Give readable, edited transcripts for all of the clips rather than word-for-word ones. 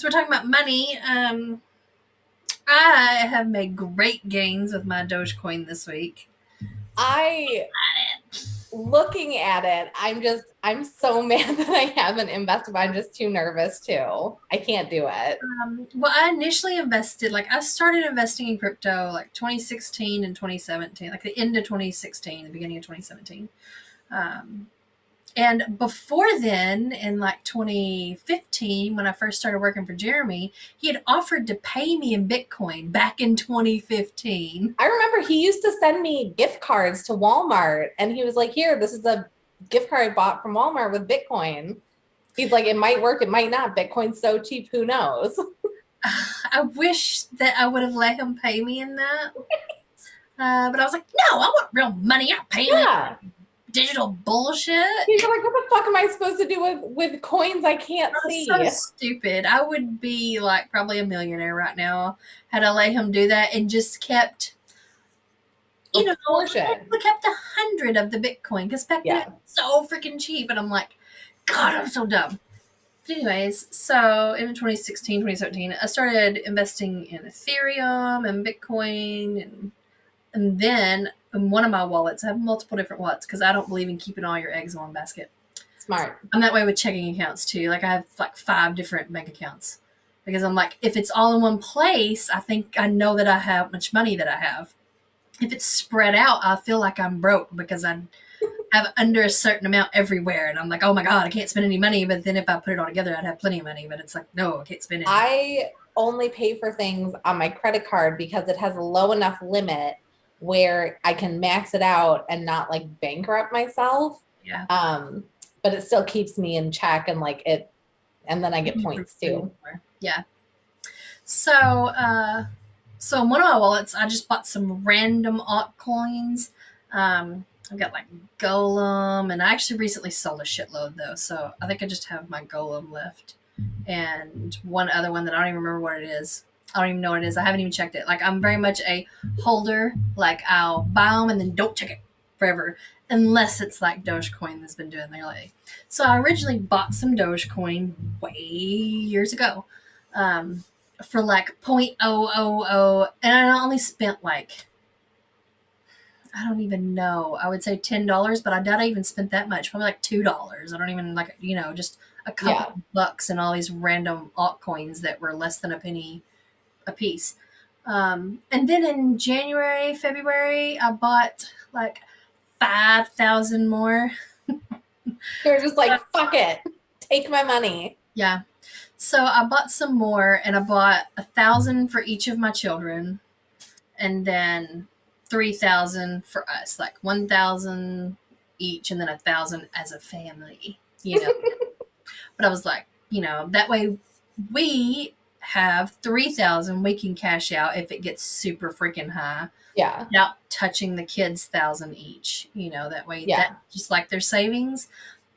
So we're talking about money. I have made great gains with my Dogecoin this week. I looking at it, I'm so mad that I haven't invested, but I'm just too nervous too. I can't do it. Well, I initially invested, like I started investing in crypto like 2016 and 2017, like the end of 2016, the beginning of 2017. Um, And before then, in like 2015, when I first started working for Jeremy, he had offered to pay me in Bitcoin back in 2015. I remember he used to send me gift cards to Walmart and he was like, "Here, this is a gift card I bought from Walmart with Bitcoin." He's like, "It might work, it might not. Bitcoin's so cheap, who knows?" I wish that I would have let him pay me in that. But I was like, no, I want real money. I'm not paying it Yeah. digital bullshit. He's like, "What the fuck am I supposed to do with coins I can't I was so see?" stupid. I would be like probably a millionaire right now had I let him do that and just kept, A portion. we kept 100 of the Bitcoin because back then it Yeah. was so freaking cheap. And I'm like, God, I'm so dumb. But anyways, so in 2016, 2017, I started investing in Ethereum and Bitcoin. And then in one of my wallets, I have multiple different wallets because I don't believe in keeping all your eggs in one basket. Smart. I'm that way with checking accounts too. Like I have like 5 different bank accounts because I'm like, if it's all in one place, I think I know that I have much money that I have. If it's spread out, I feel like I'm broke because I have under a certain amount everywhere. And I'm like, oh my God, I can't spend any money. But then if I put it all together, I'd have plenty of money. But it's like, no, I can't spend any. I only pay for things on my credit card because it has a low enough limit where I can max it out and not like bankrupt myself. Yeah. Um, but it still keeps me in check and like it, and then I get points too. Yeah. So, so in one of my wallets, I just bought some random altcoins. I've got like Golem, and I actually recently sold a shitload though, so I think I just have my Golem left, and one other one that I don't even remember what it is. I don't even know what it is. I haven't even checked it. Like I'm very much a holder. Like I'll buy them and then don't check it forever, unless it's like Dogecoin that's been doing their lately. So I originally bought some Dogecoin way years ago. Um, for like 0.000, and I only spent like, I don't even know, I would say $10, but I doubt I even spent that much, probably like $2. I don't even, like, just a couple Yeah. of bucks and all these random altcoins that were less than a penny a piece. And then in January, February, I bought like 5,000 more. They're just like, fuck it. Take my money. Yeah. So I bought some more, and I bought 1,000 for each of my children, and then 3,000 for us, like 1,000 each, and then 1,000 as a family. But I was like, that way we have 3,000 we can cash out if it gets super freaking high Yeah. without touching the kids 1,000 each. That way, Yeah. that just like their savings,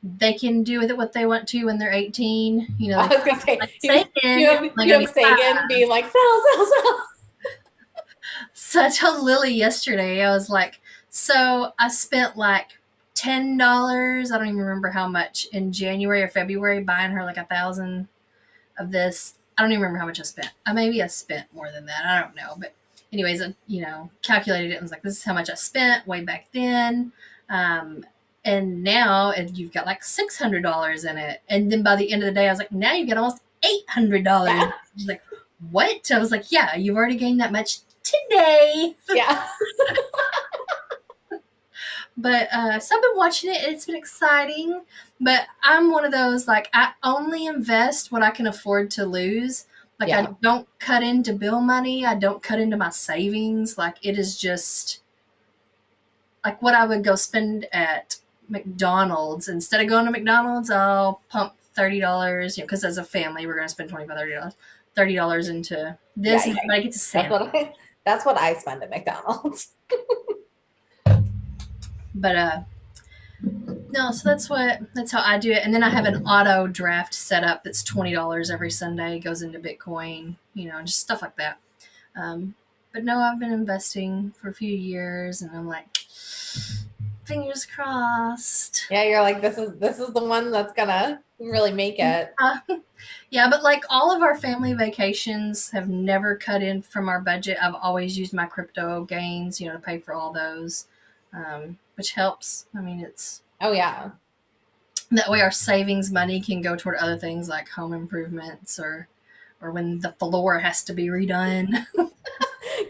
they can do with it what they want to when they're 18. I They was gonna say like Sagan, you're only you gonna have be Sagan being like, sell. So I told Lily yesterday, I was like, so I spent like $10, I don't even remember how much, in January or February buying her like 1,000 of this. I don't even remember how much I spent. Maybe I spent more than that. I don't know. But anyways, I, calculated it and was like, this is how much I spent way back then. Um, and now you've got like $600 in it. And then by the end of the day, I was like, now you've got almost $800. Yeah. She's like, what? I was like, yeah, you've already gained that much today. Yeah. But so I've been watching it. It's been exciting. But I'm one of those, like, I only invest what I can afford to lose. Like, I Yeah. don't cut into bill money. I don't cut into my savings. Like, it is just like what I would go spend at McDonald's. Instead of going to McDonald's, I'll pump $30, because as a family, we're going to spend $25, $30 into this. Yeah. And everybody gets a sandwich. That's what I spend at McDonald's. But no, so that's how I do it. And then I have an auto draft set up that's $20 every Sunday, goes into Bitcoin, just stuff like that. But no, I've been investing for a few years, and I'm like, Fingers crossed. Yeah, you're like, this is the one that's gonna really make it. Uh, yeah, but like all of our family vacations have never cut in from our budget. I've always used my crypto gains, to pay for all those, which helps. I mean, it's Oh yeah. that way our savings money can go toward other things like home improvements or when the floor has to be redone.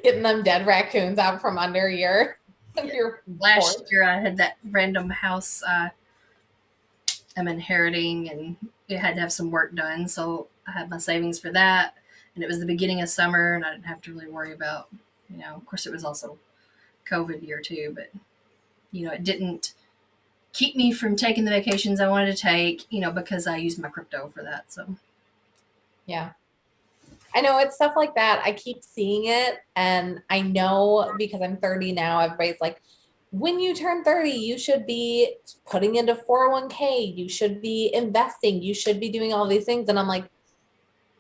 Getting them dead raccoons out from under your Yeah. your Last porch. year I had that random house I'm inheriting, and it had to have some work done, so I had my savings for that. And it was the beginning of summer, and I didn't have to really worry about, Of course, it was also COVID year too, but it didn't keep me from taking the vacations I wanted to take, because I used my crypto for that. So Yeah. I know it's stuff like that. I keep seeing it, and I know because I'm 30 now, everybody's like, when you turn 30, you should be putting into 401k, you should be investing, you should be doing all these things. And I'm like,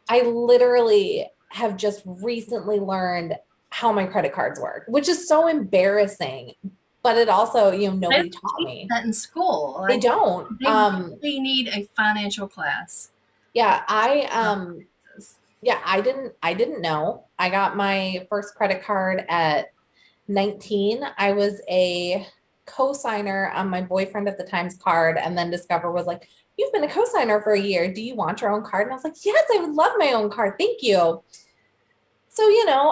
I literally have just recently learned how my credit cards work, which is so embarrassing. But it also, they nobody don't taught teach me. that in school. They Like don't. they really need a financial class. Yeah, I didn't know. I got my first credit card at 19. I was a co-signer on my boyfriend at the time's card, and then Discover was like, "You've been a co-signer for a year. Do you want your own card?" And I was like, "Yes, I would love my own card. Thank you." So,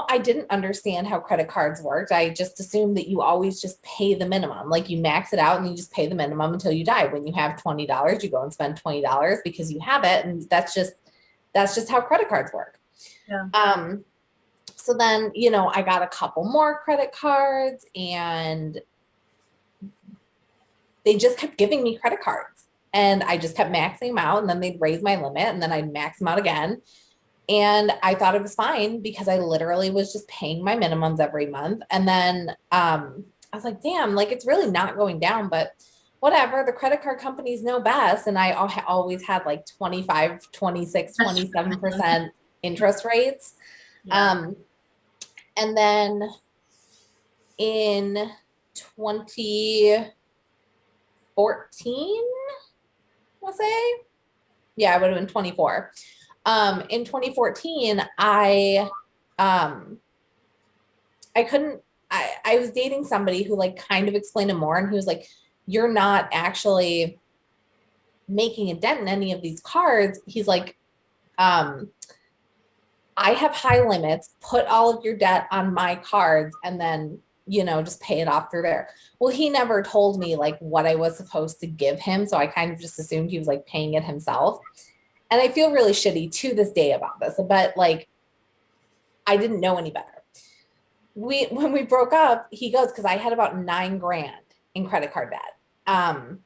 I didn't understand how credit cards worked. I just assumed that you always just pay the minimum. Like you max it out and you just pay the minimum until you die. When you have $20, you go and spend $20 because you have it. And that's just how credit cards work. Yeah. So then, I got a couple more credit cards and they just kept giving me credit cards. And I just kept maxing them out, and then they'd raise my limit, and then I'd max them out again. And I thought it was fine because I literally was just paying my minimums every month. And then I was like, damn, like it's really not going down, but whatever. The credit card companies know best. And I always had like 25, 26, That's 27% interest rates. yeah. Um, and then in 2014, I'll say, yeah, I would have been 24. In 2014, um I couldn't I was dating somebody who like kind of explained it more, and he was like, "You're not actually making a dent in any of these cards." He's like, um, "I have high limits, put all of your debt on my cards, and then just pay it off through there." Well, he never told me like what I was supposed to give him, so I kind of just assumed he was like paying it himself. And I feel really shitty to this day about this, but like I didn't know any better. When we broke up, he goes, because I had about 9 grand in credit card debt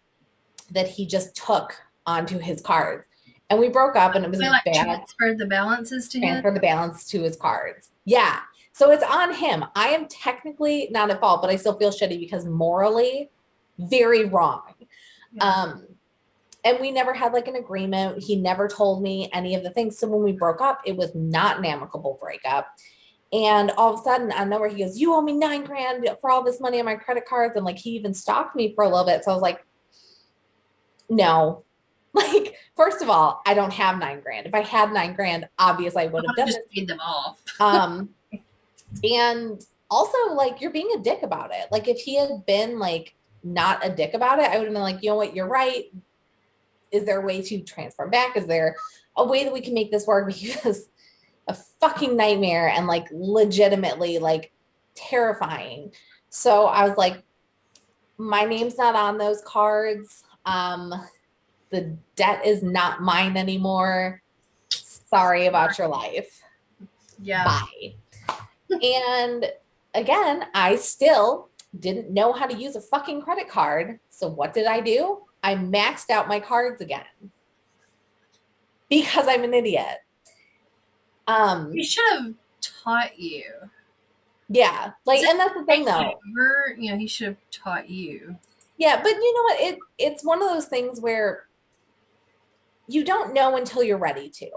that he just took onto his cards. And we broke up, and it was They a like bad transferred the balances to him. transfer the balance to his cards. Yeah. So it's on him. I am technically not at fault, but I still feel shitty because morally, very wrong. Yeah. And we never had like an agreement. He never told me any of the things. So when we broke up, it was not an amicable breakup. And all of a sudden, I know where he goes, "You owe me 9 grand for all this money on my credit cards." And like he even stalked me for a little bit. So I was like, no. Like, first of all, I don't have 9 grand. If I had 9 grand, obviously I would have I done just this. paid them off. And also, like, you're being a dick about it. Like, if he had been like not a dick about it, I would have been like, you know what, you're right. Is there a way to transfer back? Is there a way that we can make this work? Because a fucking nightmare and like legitimately like terrifying. So I was like, my name's not on those cards. The debt is not mine anymore. Sorry about your life. Yeah. Bye. And again, I still didn't know how to use a fucking credit card. So what did I do? I maxed out my cards again because I'm an idiot. He should have taught you. Yeah, like, and that's the thing though. He should have taught you. Yeah, but you know what? It's one of those things where you don't know until you're ready to.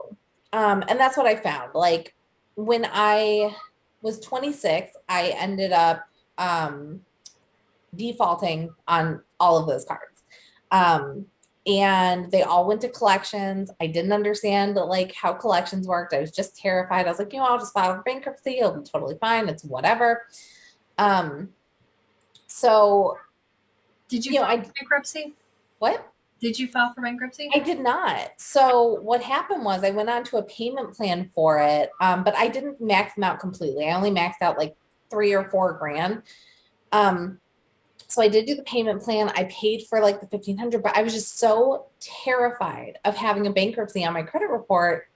And that's what I found. Like when I was 26, I ended up defaulting on all of those cards. Um, and they all went to collections. I didn't understand like how collections worked. I was just terrified. I was like, I'll just file for bankruptcy. It'll be totally fine. It's whatever. Um, so Did you file I for bankruptcy? what? Did you file for bankruptcy? I did not. So what happened was I went on to a payment plan for it, but I didn't max them out completely. I only maxed out like 3 or 4 grand. Um, so I did do the payment plan. I paid for like the 1,500, but I was just so terrified of having a bankruptcy on my credit report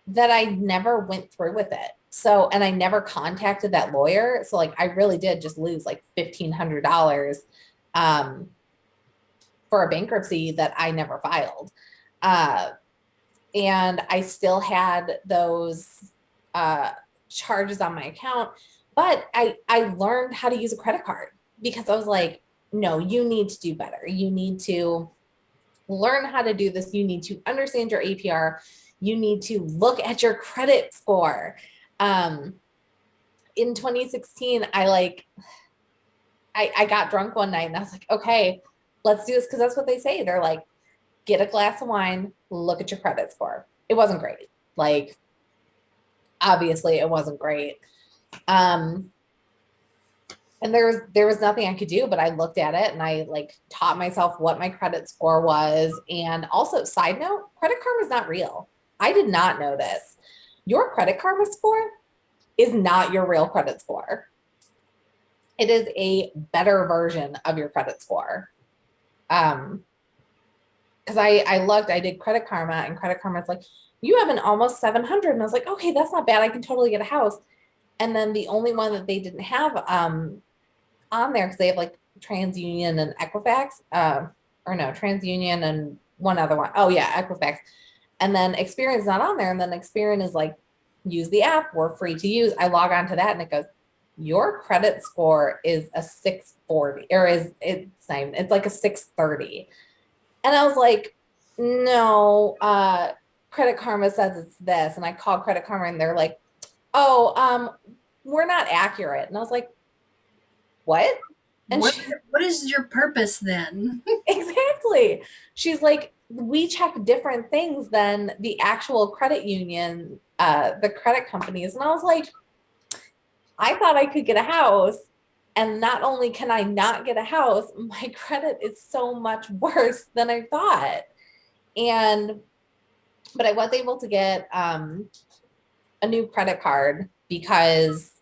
that I never went through with it. So, and I never contacted that lawyer. So like I really did just lose like $1,500 um, for a bankruptcy that I never filed. Uh, and I still had those uh, charges on my account, but I learned how to use a credit card because I was like, no, you need to do better. You need to learn how to do this. You need to understand your APR. You need to look at your credit score. Um, in 2016, I got drunk one night and I was like, okay, let's do this because that's what they say. They're like, get a glass of wine, look at your credit score. It wasn't great. Like, obviously, it wasn't great. Um, and there was nothing I could do, but I looked at it and I like taught myself what my credit score was. And also, side note, Credit Karma is not real. I did not know this. Your Credit Karma score is not your real credit score. It is a better version of your credit score. Because I looked, I did Credit Karma, and Credit Karma's like, you have an almost 700, and I was like, okay, that's not bad. I can totally get a house. And then the only one that they didn't have on there, because they have like TransUnion and Equifax, or no, TransUnion and one other one. Oh yeah, Equifax. And then Experian is not on there, and then Experian is like, use the app, we're free to use. I log on to that, and it goes, your credit score is a 640, or it's like a 630. And I was like, no, Credit Karma says it's this. And I called Credit Karma and they're like, oh, we're not accurate. And I was like, what? And What what is your purpose then? exactly. She's like, we check different things than the actual credit union, the credit companies. And I was like, I thought I could get a house. And not only can I not get a house, my credit is so much worse than I thought. And but I was able to get a new credit card because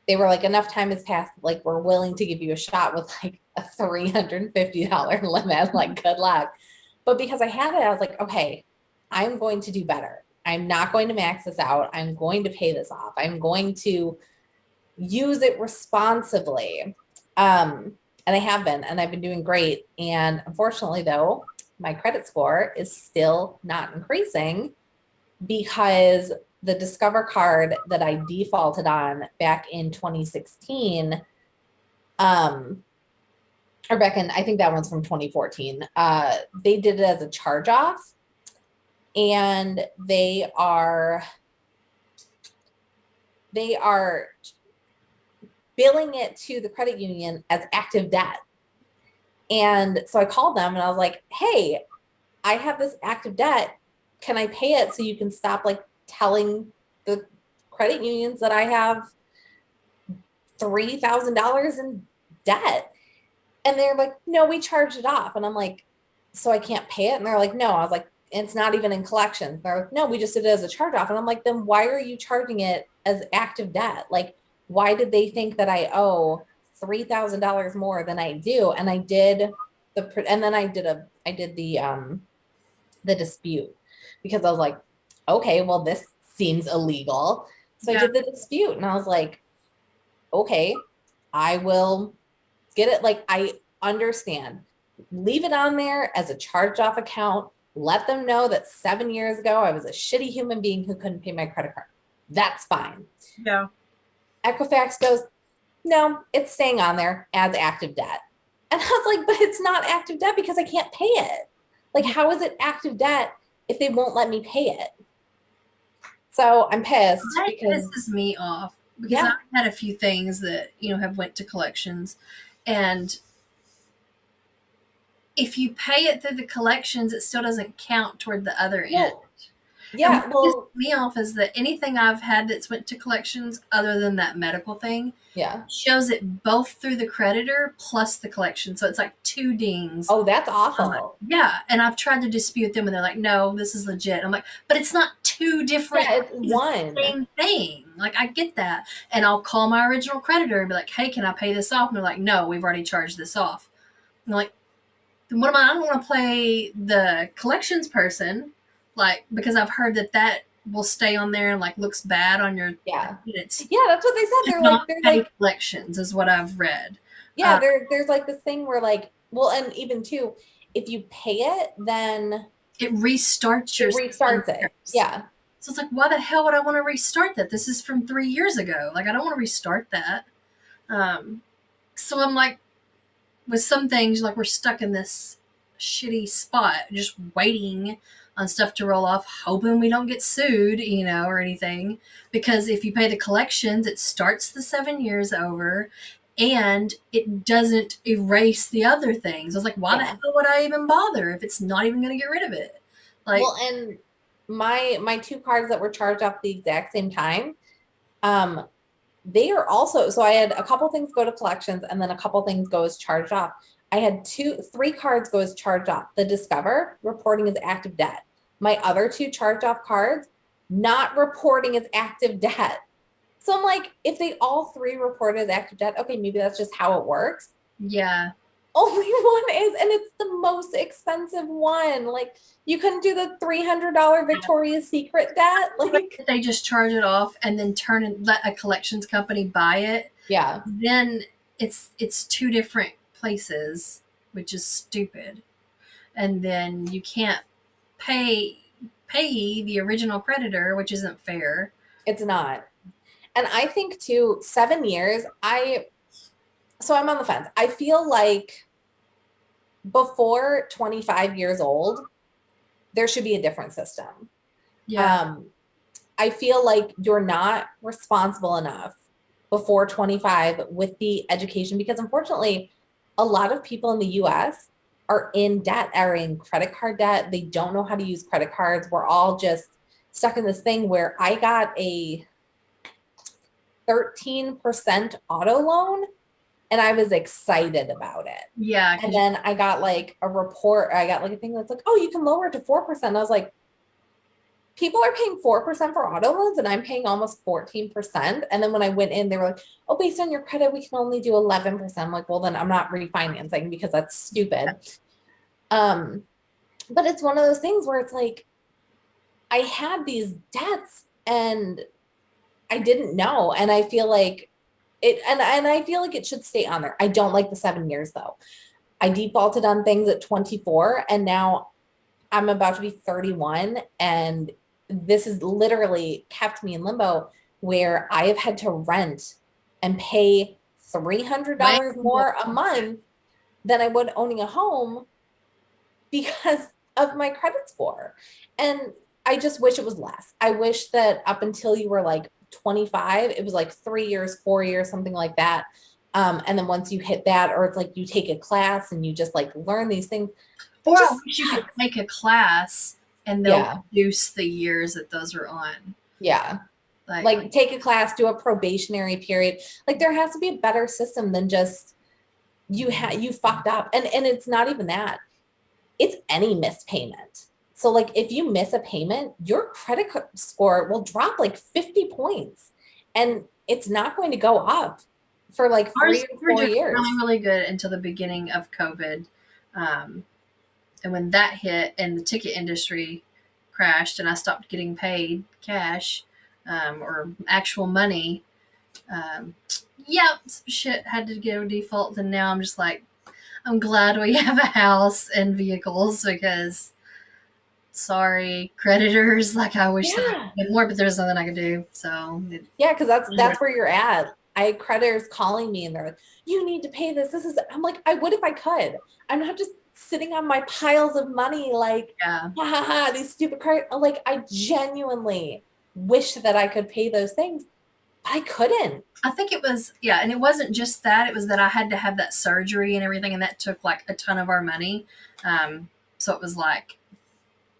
they were like, enough time has passed, like we're willing to give you a shot with like a $350 limit. Like, good luck. But because I had it, I was like, okay, I'm going to do better. I'm not going to max this out. I'm going to pay this off. I'm going to use it responsibly. And I have been, and I've been doing great. And unfortunately, though, my credit score is still not increasing because the Discover card that I defaulted on back in 2016, or back in, I think that one's from 2014, they did it as a charge off, and they are billing it to the credit union as active debt. And so I called them and I was like, hey, I have this active debt. Can I pay it so you can stop like telling the credit unions that I have $3,000 in debt? And they're like, no, we charged it off. And I'm like, so I can't pay it? And they're like, no. I was like, it's not even in collections. They're like, no, we just did it as a charge off. And I'm like, then why are you charging it as active debt? Like, why did they think that I owe $3,000 more than I do? And I did and then I did the dispute because I was like, okay, well, this seems illegal. So I Yeah. did the dispute and I was like, okay, I will get it. Like, I understand. Leave it on there as a charged off account. Let them know that 7 years ago, I was a shitty human being who couldn't pay my credit card. That's fine. Yeah. Equifax goes, no, it's staying on there as active debt. And I was like, but it's not active debt because I can't pay it. Like, how is it active debt if they won't let me pay it? So I'm pissed That because, pisses me off because yeah, I've had a few things that have went to collections, And if you pay it through the collections, it still doesn't count toward the other end. Well, And yeah, what pisses well, me off is that anything I've had that's went to collections other than that medical thing yeah. shows it both through the creditor plus the collection. So it's like two dings. Oh, that's awful. Yeah. And I've tried to dispute them and they're like, no, this is legit. I'm like, but it's not two different Yeah, it's things. It's the one. same thing. Like, I get that. And I'll call my original creditor and be like, hey, can I pay this off? And they're like, no, we've already charged this off. I'm like, then what am I? I don't want to play the collections person, like, because I've heard that will stay on there and like looks bad on your. Yeah. It's Yeah, that's what they said. should They're not pay like, collections, is what I've read. yeah, there's like this thing where like, well, and even too, if you pay it, then It restarts your it restarts it. Yeah. So it's like, why the hell would I want to restart that? This is from 3 years ago. Like, I don't want to restart that. Um, so I'm like, with some things, like, we're stuck in this shitty spot, just waiting on stuff to roll off, hoping we don't get sued, or anything. Because if you pay the collections, it starts the 7 years over and it doesn't erase the other things. I was like, why the Yeah. hell would I even bother if it's not even going to get rid of it? Like, Well, and my two cards that were charged off the exact same time, they are also, so I had a couple things go to collections and then a couple things go as charged off. I had three cards go as charged off. The Discover reporting as active debt. My other two charged off cards not reporting as active debt. So I'm like, if they all three report as active debt, okay, maybe that's just how it works. yeah. Only one is, and it's the most expensive one. Like, you couldn't do the $300 Victoria's Secret debt. Like, They just charge it off and then turn and let a collections company buy it. yeah, Then it's two different places, which is stupid. And then you can't pay the original creditor, which isn't fair. it's not. And I think too, 7 years, so I'm on the fence. I feel like before 25 years old, there should be a different system. Yeah. I feel like you're not responsible enough before 25 with the education, because unfortunately, a lot of people in the US are in debt, are in credit card debt. They don't know how to use credit cards. We're all just stuck in this thing where I got a 13% auto loan and I was excited about it. Yeah. And then I got like a report, I got like a thing that's like, oh, you can lower it to 4%. I was like, people are paying 4% for auto loans and I'm paying almost 14%. And then when I went in, they were like, oh, based on your credit, we can only do 11%. I'm like, well, then I'm not refinancing because that's stupid. But it's one of those things where it's like, I had these debts and I didn't know. And I feel like and I feel like it should stay on there. I don't like the 7 years though. I defaulted on things at 24 and now I'm about to be 31 and this has literally kept me in limbo where I have had to rent and pay $300 more a month than I would owning a home because of my credit score. And I just wish it was less. I wish that up until you were like 25, it was like 3 years, 4 years, something like that. And then once you hit that, or it's like you take a class and you just like learn these things. Or I wish you could take a class and they'll Yeah. reduce the years that those are on. Yeah. Like, Like take a class, do a probationary period. Like there has to be a better system than just you fucked up. And it's not even that. It's any missed payment. So like if you miss a payment, your credit score will drop like 50 points and it's not going to go up for like ours 3 or 4 years. really, really good until the beginning of COVID. And when that hit and the ticket industry crashed and I stopped getting paid cash or actual money, some shit had to go default. And now I'm just like, I'm glad we have a house and vehicles because, sorry, creditors, like I wish that I could get more, but there's nothing I could do. So yeah, because that's where you're at. I had creditors calling me and they're like, you need to pay this. I'm like, I would if I could. I'm not just sitting on my piles of money like, yeah. ha ha ha, these stupid cards. Like, I genuinely wish that I could pay those things, I couldn't. I think it was, yeah, and it wasn't just that, it was that I had to have that surgery and everything, and that took like a ton of our money. So it was like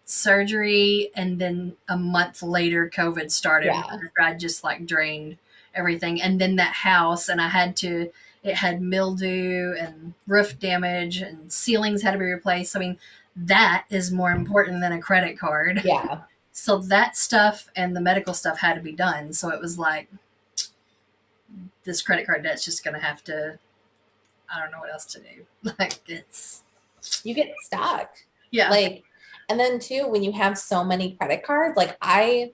surgery, and then a month later COVID started, Yeah. where I just like drained everything. And then that house, and I had to, it had mildew and roof damage, and ceilings had to be replaced. I mean, that is more important than a credit card. Yeah. So that stuff and the medical stuff had to be done. So it was like, this credit card debt's just going to have to, I don't know what else to do. Like, it's, You get stuck. yeah. Like, and then too, when you have so many credit cards, like I'm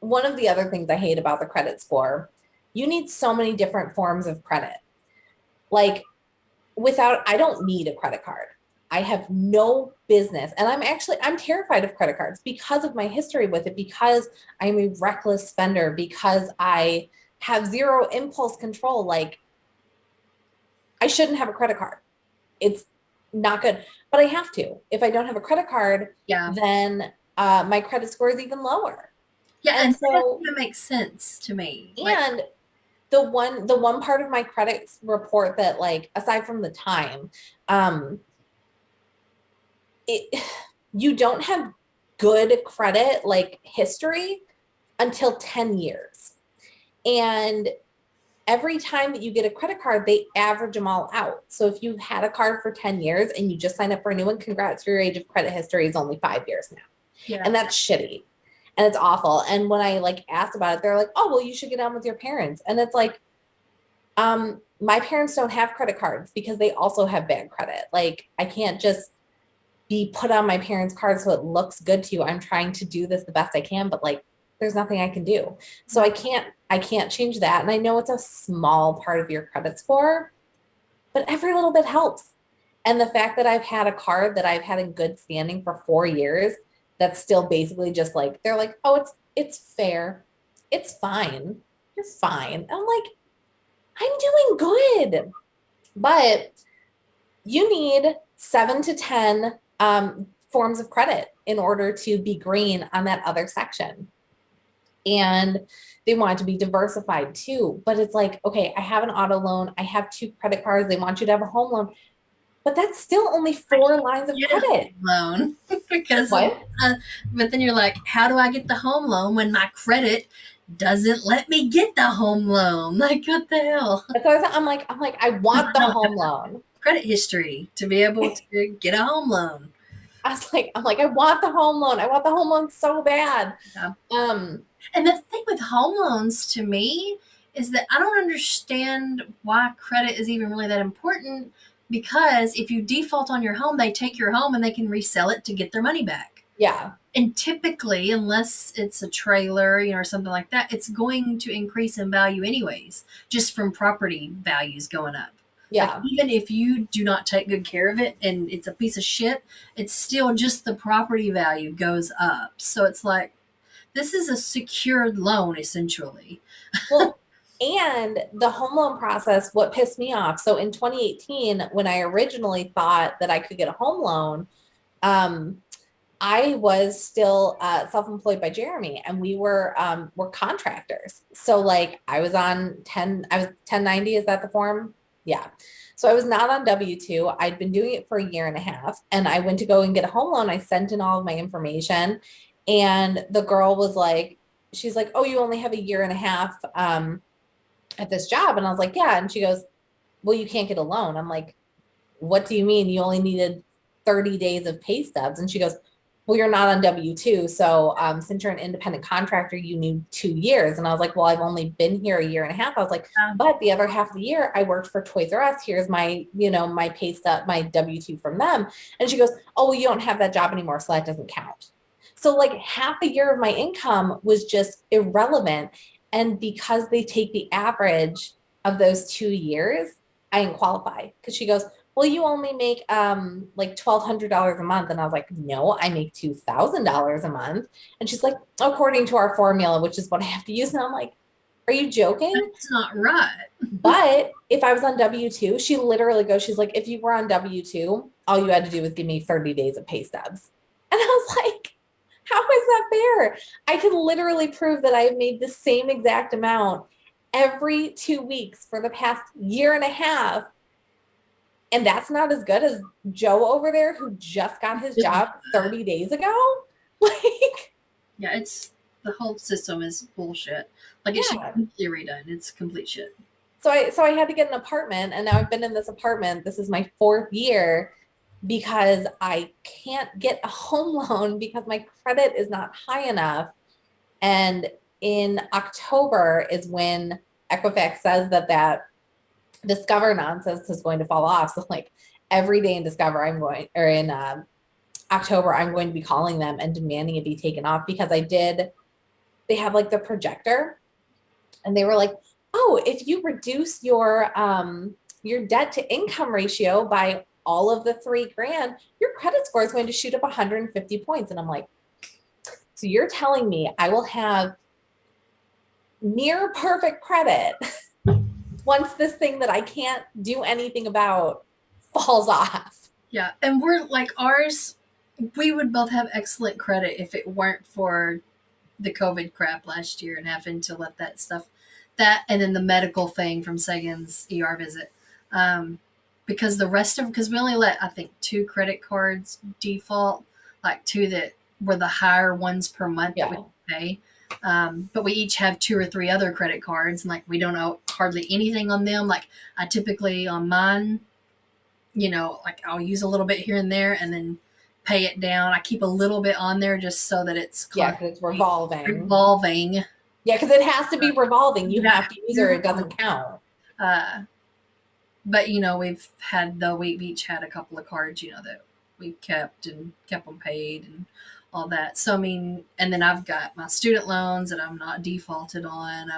one of the other things I hate about the credit score, you need so many different forms of credit. Like I don't need a credit card. I have no business. And I'm terrified of credit cards because of my history with it, because I'm a reckless spender, because I have zero impulse control. Like, I shouldn't have a credit card. It's not good, but I have to. If I don't have a credit card, Yeah. then my credit score is even lower. Yeah. And And that so, doesn't make sense to me. Like, and the one part of my credit report that, like, aside from the time, um, it you don't have good credit like history until 10 years. And every time that you get a credit card, they average them all out. So if you've had a card for 10 years and you just sign up for a new one, congrats, your age of credit history is only 5 years now. yeah. And that's shitty. And it's awful. And when I like asked about it, they're like, oh, well, you should get on with your parents. And it's like, my parents don't have credit cards because they also have bad credit. Like, I can't just be put on my parents' card so it looks good to you. I'm trying to do this the best I can, but like, there's nothing I can do. So I can't change that. And I know it's a small part of your credit score, but every little bit helps. And the fact that I've had a card that I've had in good standing for 4 years, that's still basically just like, they're like, oh, it's fair. It's fine. You're fine. I'm like, I'm doing good. But you need 7 to 10 forms of credit in order to be green on that other section. And they want it to be diversified too. But it's like, okay, I have an auto loan, I have 2 credit cards, they want you to have a home loan, but that's still only 4 lines of Get a credit. home loan because of, What? but then you're like, how do I get the home loan when my credit doesn't let me get the home loan? Like, what the hell? That's why I'm like, I want the home loan. Credit history to be able to get a home loan. I'm like, I want the home loan. I want the home loan so bad. Yeah. Um, And the thing with home loans to me is that I don't understand why credit is even really that important, because if you default on your home, they take your home and they can resell it to get their money back. yeah, And typically, unless it's a trailer, or something like that, it's going to increase in value anyways, just from property values going up. Like, yeah. even if you do not take good care of it and it's a piece of shit, it's still just the property value goes up. So it's like, this is a secured loan essentially. Well, and the home loan process, what pissed me off. So in 2018, when I originally thought that I could get a home loan, um, I was still self-employed by Jeremy, and we're contractors. So like I was 1090, is that the form? Yeah. So I was not on W-2. I'd been doing it for a year and a half, and I went to go and get a home loan. I sent in all of my information, and the girl was like, she's like, oh, you only have a year and a half at this job. And I was like, yeah. And she goes, well, you can't get a loan. I'm like, what do you mean? You only needed 30 days of pay stubs. And she goes, well, you're not on W-2. So since you're an independent contractor, you need 2 years. And I was like, well, I've only been here a year and a half. I was like, but the other half of the year I worked for Toys R Us. Here's my, my pay stub, my W-2 from them. And she goes, oh, well, you don't have that job anymore, so that doesn't count. So like half a year of my income was just irrelevant. And because they take the average of those 2 years, I didn't qualify. Because she goes, well, you only make like $1,200 a month. And I was like, no, I make $2,000 a month. And she's like, according to our formula, which is what I have to use. And I'm like, are you joking? That's not right. But if I was on W-2, she literally goes, she's like, if you were on W-2, all you had to do was give me 30 days of pay stubs. And I was like, How is that fair? I can literally prove that I've made the same exact amount every 2 weeks for the past year and a half. And that's not as good as Joe over there who just got his job 30 days ago. Like, Yeah, it's the whole system is bullshit. Like it should yeah. be completely redone. It's complete shit. So I had to get an apartment, and now I've been in this apartment. This is my 4th year because I can't get a home loan because my credit is not high enough. And in October is when Equifax says that Discover nonsense is going to fall off. So like every day in Discover, I'm going, or in October, I'm going to be calling them and demanding it be taken off because they have like the projector, and they were like, oh, if you reduce your debt to income ratio by all of the 3 grand, your credit score is going to shoot up 150 points. And I'm like, so you're telling me I will have near perfect credit once this thing that I can't do anything about falls off? Yeah, and we're like ours. We would both have excellent credit if it weren't for the COVID crap last year and having to let that stuff, that and then the medical thing from Sagan's ER visit. Um, because the rest of because we only let I think 2 credit cards default, like two that were the higher ones per month that we Yeah. pay. But we each have 2 or 3 other credit cards, and like we don't owe hardly anything on them. Like I typically on mine, like I'll use a little bit here and there, and then pay it down. I keep a little bit on there just so that it's Yeah, because it's constantly revolving. revolving. Yeah, because it has to be revolving. You have to use it or it Yeah. doesn't count. Uh, but we've each had a couple of cards, that we kept them paid and all that. So I mean, and then I've got my student loans that I'm not defaulted on.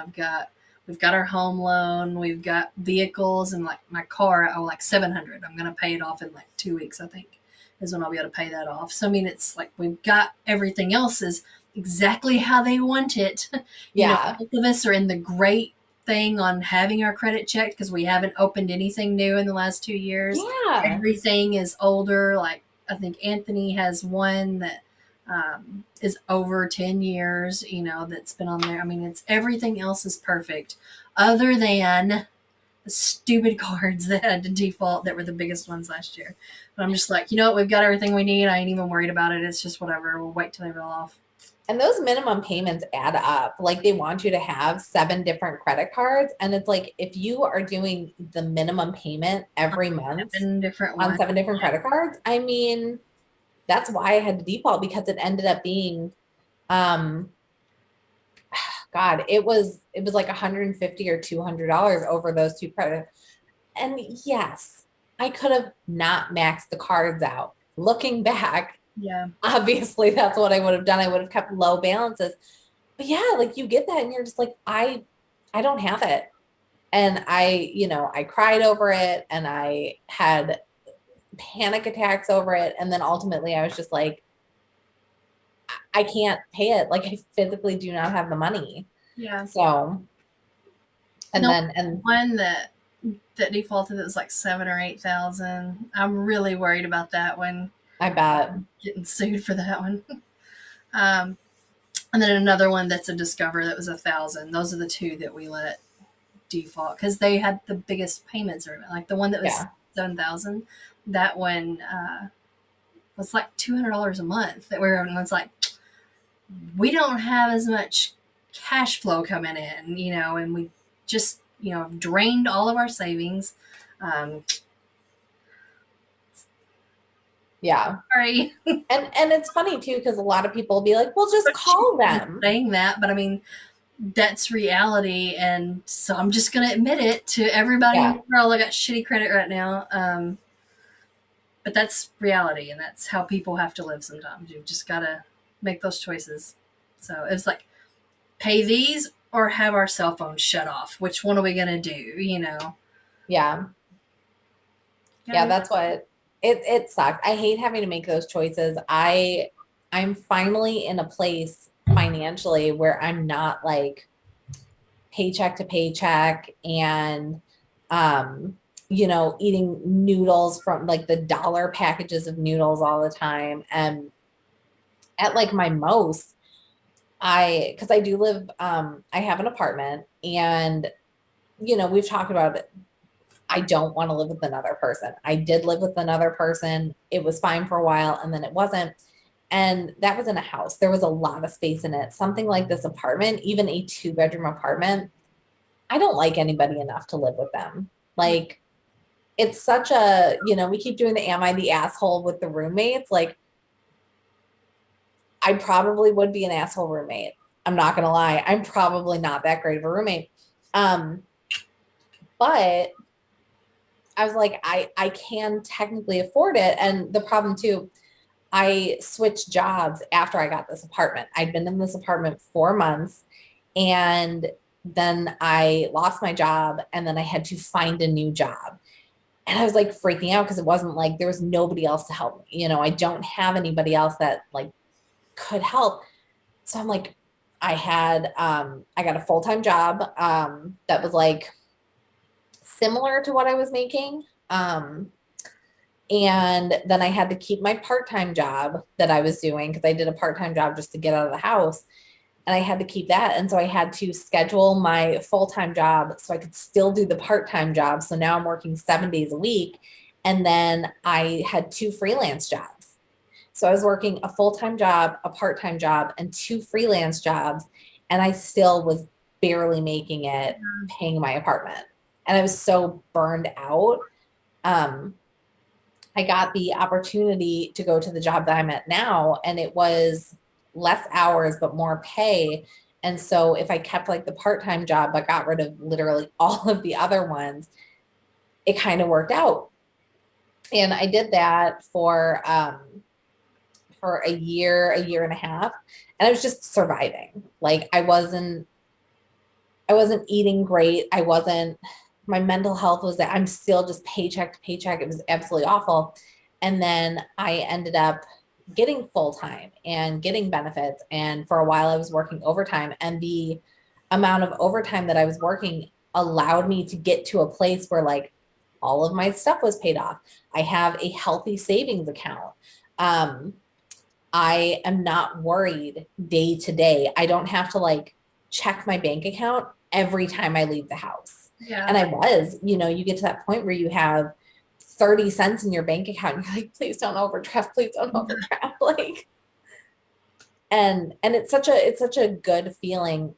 We've got our home loan, we've got vehicles, and like my car, I owe like 700. I'm gonna pay it off in like 2 weeks, I think, is when I'll be able to pay that off. So I mean, it's like we've got everything else is exactly how they want it. Yeah. Both of us are in the great thing on having our credit checked because we haven't opened anything new in the last 2 years. Yeah. Everything is older. Like I think Anthony has one that is over 10 years, that's been on there. I mean, it's everything else is perfect other than the stupid cards that had to default that were the biggest ones last year. But I'm just like, we've got everything we need. I ain't even worried about it. It's just whatever. We'll wait till they roll off. And those minimum payments add up. Like they want you to have 7 different credit cards. And it's like if you are doing the minimum payment every month 7 different on ones. 7 different credit cards, I mean, that's why I had to default because it ended up being um God, it was like 150 or $200 over those 2 credit. And yes, I could have not maxed the cards out. Looking back, Yeah. obviously that's what I would have done. I would have kept low balances. But yeah, like you get that and you're just like, I don't have it. And I cried over it and I had panic attacks over it. And then ultimately I was just like, I can't pay it. Like I physically do not have the money. Yeah. So, and No, then, and one that defaulted that was like 7 or 8 thousand. I'm really worried about that one. I bet. Getting sued for that one. um, and then another one that's a Discover that was 1,000. Those are the two that we let default because they had the biggest payments. Or like the one that was Yeah. 7,000. That one was like $200 a month. That where everyone's like, we don't have as much cash flow coming in, and we just drained all of our savings. Um, Yeah. Sorry. And it's funny too, because a lot of people will be like, well, just call them. Saying that, but I mean, that's reality. And so I'm just going to admit it to everybody in Yeah. the world. I got shitty credit right now. But that's reality. And that's how people have to live sometimes. You've just got to make those choices. So it's like, pay these or have our cell phones shut off. Which one are we going to do? Yeah. Yeah, that's what it sucks. I hate having to make those choices. I'm finally in a place financially where I'm not like paycheck to paycheck and eating noodles from like the dollar packages of noodles all the time. And at like my most, because I do live, I have an apartment, and we've talked about it. I don't want to live with another person. I did live with another person. It was fine for a while, and then it wasn't. And that was in a house. There was a lot of space in it. Something like this apartment, even a 2-bedroom apartment, I don't like anybody enough to live with them. Like, it's such a, we keep doing the am I the asshole with the roommates? Like, I probably would be an asshole roommate. I'm not gonna lie. I'm probably not that great of a roommate. Um, but I was like, I can technically afford it. And the problem too, I switched jobs after I got this apartment. I'd been in this apartment 4 months, and then I lost my job, and then I had to find a new job. And I was like freaking out because it wasn't like there was nobody else to help me. I don't have anybody else that like could help. So I'm like, I got a full-time job that was like similar to what I was making. And then I had to keep my part-time job that I was doing because I did a part-time job just to get out of the house. And I had to keep that. And so I had to schedule my full-time job so I could still do the part-time job. So now I'm working 7 days a week. And then I had 2 freelance jobs. So I was working a full-time job, a part-time job, and 2 freelance jobs. And I still was barely making it paying my apartment. And I was so burned out. Um, I got the opportunity to go to the job that I'm at now, and it was less hours but more pay. And so if I kept like the part-time job but got rid of literally all of the other ones, it kind of worked out. And I did that for a year and a half, and I was just surviving. Like I wasn't eating great. My mental health was that I'm still just paycheck to paycheck. It was absolutely awful. And then I ended up getting full time and getting benefits. And for a while, I was working overtime. And the amount of overtime that I was working allowed me to get to a place where like all of my stuff was paid off. I have a healthy savings account. Um, I am not worried day to day. I don't have to like check my bank account every time I leave the house. Yeah. And I was, you get to that point where you have 30 cents in your bank account. And you're like, please don't overdraft, please don't overdraft. Like, and it's such a good feeling,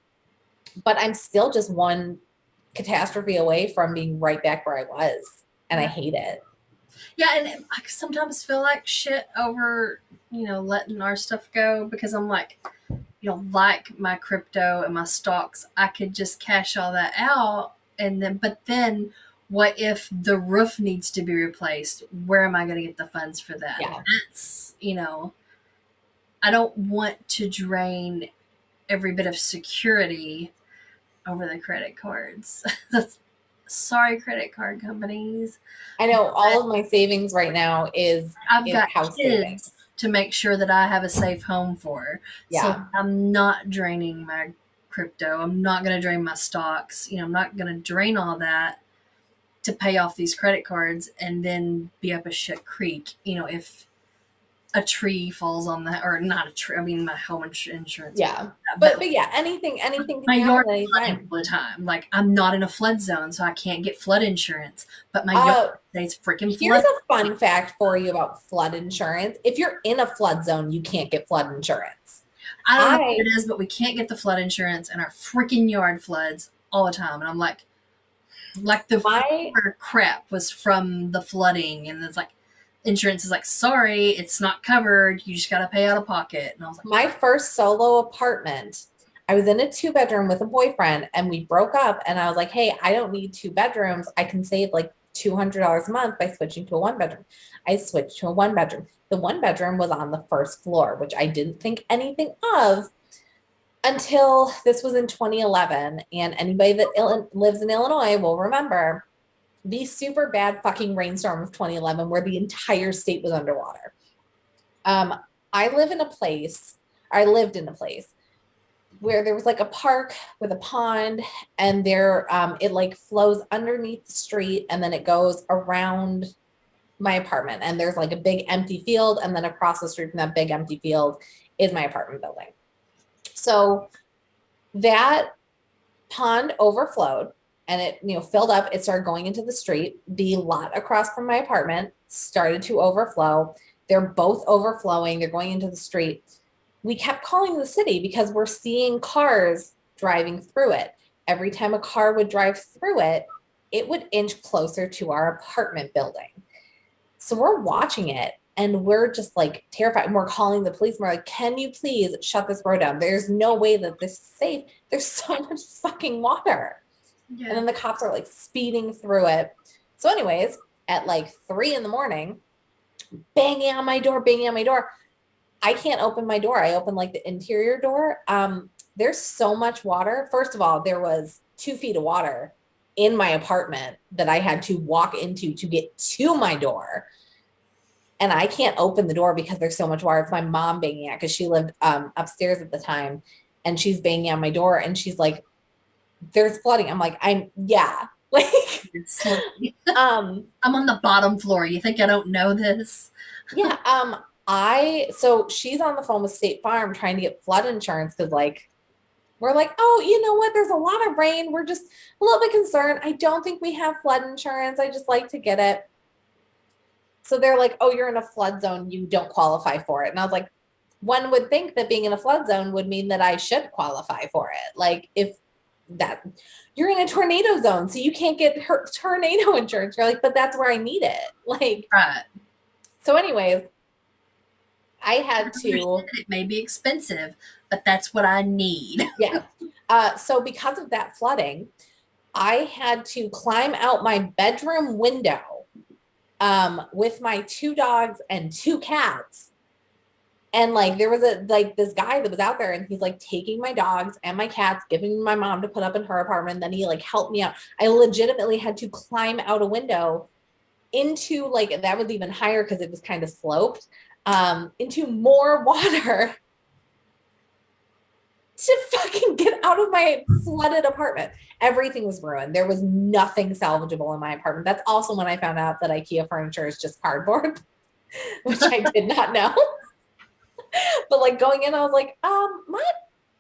but I'm still just one catastrophe away from being right back where I was. And I hate it. Yeah, and I sometimes feel like shit over, letting our stuff go because I'm like, like my crypto and my stocks, I could just cash all that out. And then what if the roof needs to be replaced? Where am I going to get the funds for that? Yeah. That's, I don't want to drain every bit of security over the credit cards. Sorry, credit card companies. I know all of my savings right now I've is got house kids savings. to make sure that I have a safe home for. So Yeah. I'm not draining my crypto. I'm not going to drain my stocks. I'm not going to drain all that to pay off these credit cards and then be up a shit creek. If a tree falls on that, or not a tree, I mean, my home insurance. Yeah. But yeah, anything My can yard happen at any flooding time. all the time. Like, I'm not in a flood zone, so I can't get flood insurance. But my yard stays freaking Here's flood. a fun fact for you about flood insurance. If you're in a flood zone, you can't get flood insurance. I don't know what it is, but we can't get the flood insurance, and our freaking yard floods all the time. And I'm like the crap was from the flooding, and it's like insurance is like, sorry, it's not covered. You just got to pay out of pocket. And I was like, my first solo apartment, I was in a 2-bedroom with a boyfriend, and we broke up, and I was like, hey, I don't need 2 bedrooms. I can save like $200 a month by switching to a 1-bedroom. I switched to a 1-bedroom. The 1-bedroom was on the first floor, which I didn't think anything of until this was in 2011. And anybody that lives in Illinois will remember the super bad fucking rainstorm of 2011 where the entire state was underwater. Um, I lived in a place where there was like a park with a pond, and it like flows underneath the street, and then it goes around my apartment, and there's like a big empty field, and then across the street from that big empty field is my apartment building. So that pond overflowed and it, filled up. It started going into the street. The lot across from my apartment started to overflow. They're both overflowing. They're going into the street. We kept calling the city because we're seeing cars driving through it. Every time a car would drive through it, it would inch closer to our apartment building. So we're watching it and we're just like terrified. And we're calling the police. And we're like, can you please shut this road down? There's no way that this is safe. There's so much fucking water. Yeah. And then the cops are like speeding through it. So, anyways, at like 3 a.m, banging on my door, banging on my door. I can't open my door. I open like the interior door. There's so much water. First of all, there was 2 feet of water in my apartment that I had to walk into to get to my door. And I can't open the door because there's so much water. It's my mom banging at, because she lived upstairs at the time, and she's banging on my door and she's like, there's flooding. I'm like, yeah. Like, I'm on the bottom floor. You think I don't know this? yeah. So she's on the phone with State Farm trying to get flood insurance because, like, we're like, oh, you know what? There's a lot of rain. We're just a little bit concerned. I don't think we have flood insurance. I just like to get it. So they're like, oh, you're in a flood zone. You don't qualify for it. And I was like, one would think that being in a flood zone would mean that I should qualify for it. Like, if that you're in a tornado zone, so you can't get tornado insurance. You're like, but that's where I need it. Like, Right. So anyways, I had to. It may be expensive, but that's what I need. Yeah. So because of that flooding, I had to climb out my bedroom window with my 2 dogs and 2 cats. And like, there was this guy that was out there and he's like taking my dogs and my cats, giving my mom to put up in her apartment. And then he like helped me out. I legitimately had to climb out a window into, like, that was even higher because it was kind of sloped, into more water to fucking get out of my flooded apartment. Everything was ruined. There was nothing salvageable in my apartment. That's also when I found out that IKEA furniture is just cardboard, which I did not know. But like, going in, I was like, my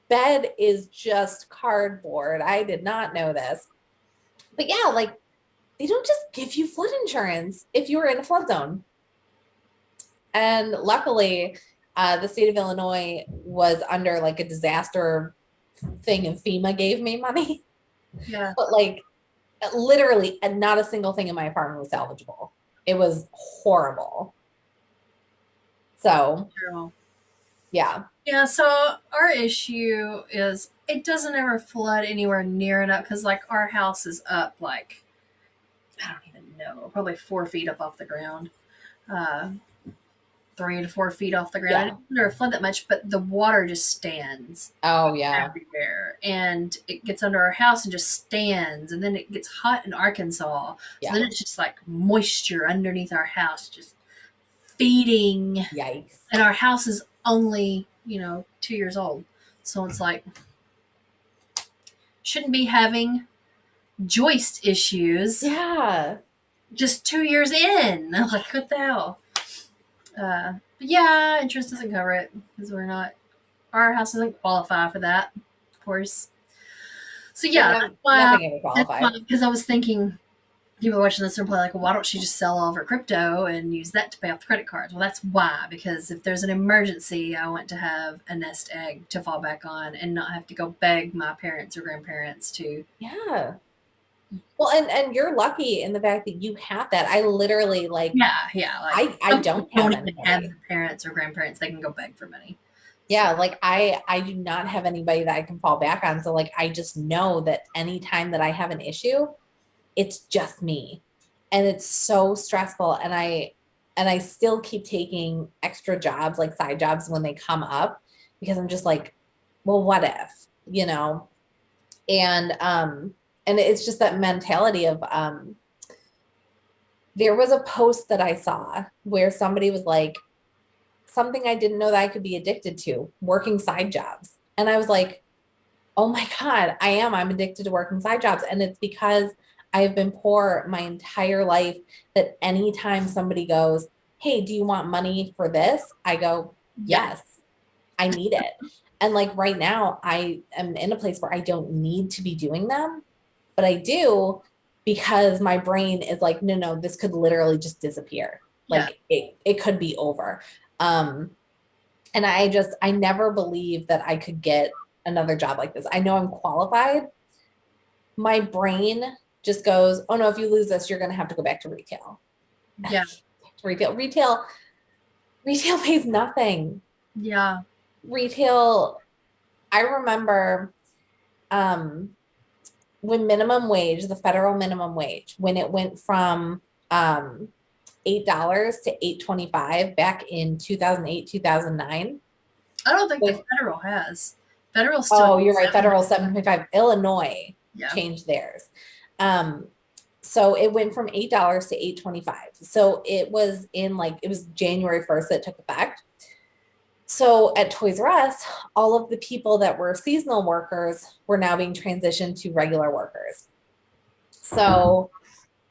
bed is just cardboard. I did not know this. But yeah, like, they don't just give you flood insurance if you were in a flood zone. And luckily, the state of Illinois was under like a disaster thing, and FEMA gave me money. Yeah. But like, literally, not a single thing in my apartment was salvageable. It was horrible. So, yeah. Yeah, so our issue is it doesn't ever flood anywhere near enough because, like, our house is up, like, I don't even know, probably 4 feet up off the ground. 3 to 4 feet off the ground. Yeah. It doesn't ever flood that much, but the water just stands Oh, yeah. everywhere. And it gets under our house and just stands. And then it gets hot in Arkansas. Yeah. So then it's just like moisture underneath our house, just feeding. Yikes. And our house is only, 2 years old. So it's like, shouldn't be having joist issues. Yeah. Just 2 years in. Like, what the hell? But yeah, insurance doesn't cover it because our house doesn't qualify for that, of course. So yeah, nothing ever qualifies. Because I was thinking, people are watching this and probably like, well, why don't she just sell all of her crypto and use that to pay off the credit cards? Well, that's why, because if there's an emergency, I want to have a nest egg to fall back on and not have to go beg my parents or grandparents to. Yeah. Well, and you're lucky in the fact that you have that. I literally like. Yeah. Like, I don't even have parents or grandparents. They can go beg for money. Yeah, like I do not have anybody that I can fall back on. So like, I just know that anytime that I have an issue, it's just me, and it's so stressful. And I still keep taking extra jobs, like side jobs, when they come up, because I'm just like, well, what if, and it's just that mentality of, there was a post that I saw where somebody was like, something I didn't know that I could be addicted to, working side jobs. And I was like, oh my God, I'm addicted to working side jobs. And it's because I have been poor my entire life, that anytime somebody goes, hey, do you want money for this? I go, yes. I need it. And like right now, I am in a place where I don't need to be doing them, but I do because my brain is like, no, no, this could literally just disappear. Yeah. Like it could be over. Um, and I never believed that I could get another job like this. I know I'm qualified. My brain just goes, oh no, if you lose this, you're going to have to go back to retail. Yeah. Retail pays nothing. Yeah. Retail, I remember um, when minimum wage, the federal minimum wage, when it went from $8 to $8.25 back in 2008, 2009. I don't think the When, federal has. Federal still oh, you're right, 7. federal 7.25. Illinois Yeah. changed theirs. Um, so it went from $8 to $8.25. So it was it was January 1st that it took effect. So at Toys R Us, all of the people that were seasonal workers were now being transitioned to regular workers. So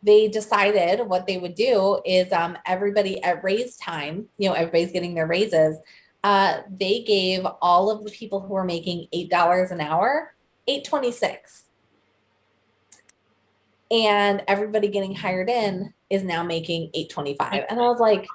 they decided what they would do is everybody at raise time, everybody's getting their raises. They gave all of the people who were making $8 an hour, 8.26. And everybody getting hired in is now making 8.25. And I was like,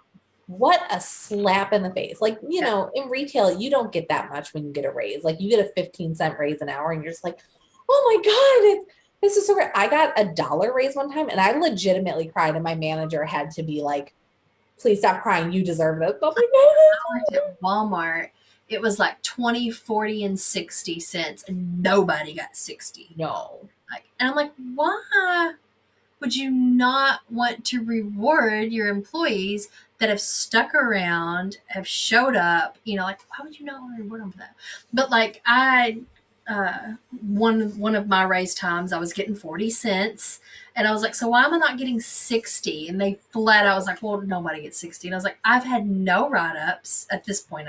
what a slap in the face. Like, Yeah. in retail, you don't get that much when you get a raise. Like you get a 15-cent raise an hour and you're just like, oh my God, this is so great. I got a dollar raise one time and I legitimately cried and my manager had to be like, please stop crying. You deserve it. Oh I worked at Walmart. It was like 20, 40, and 60 cents, and nobody got 60. no. Like, and I'm like, why would you not want to reward your employees that have stuck around, have showed up? Like, why would you not want to reward them for that? But like, one of my raise times, I was getting 40 cents, and I was like, so why am I not getting 60? And they flat out was like, well, nobody gets 60. And I was like, I've had no write ups at this point.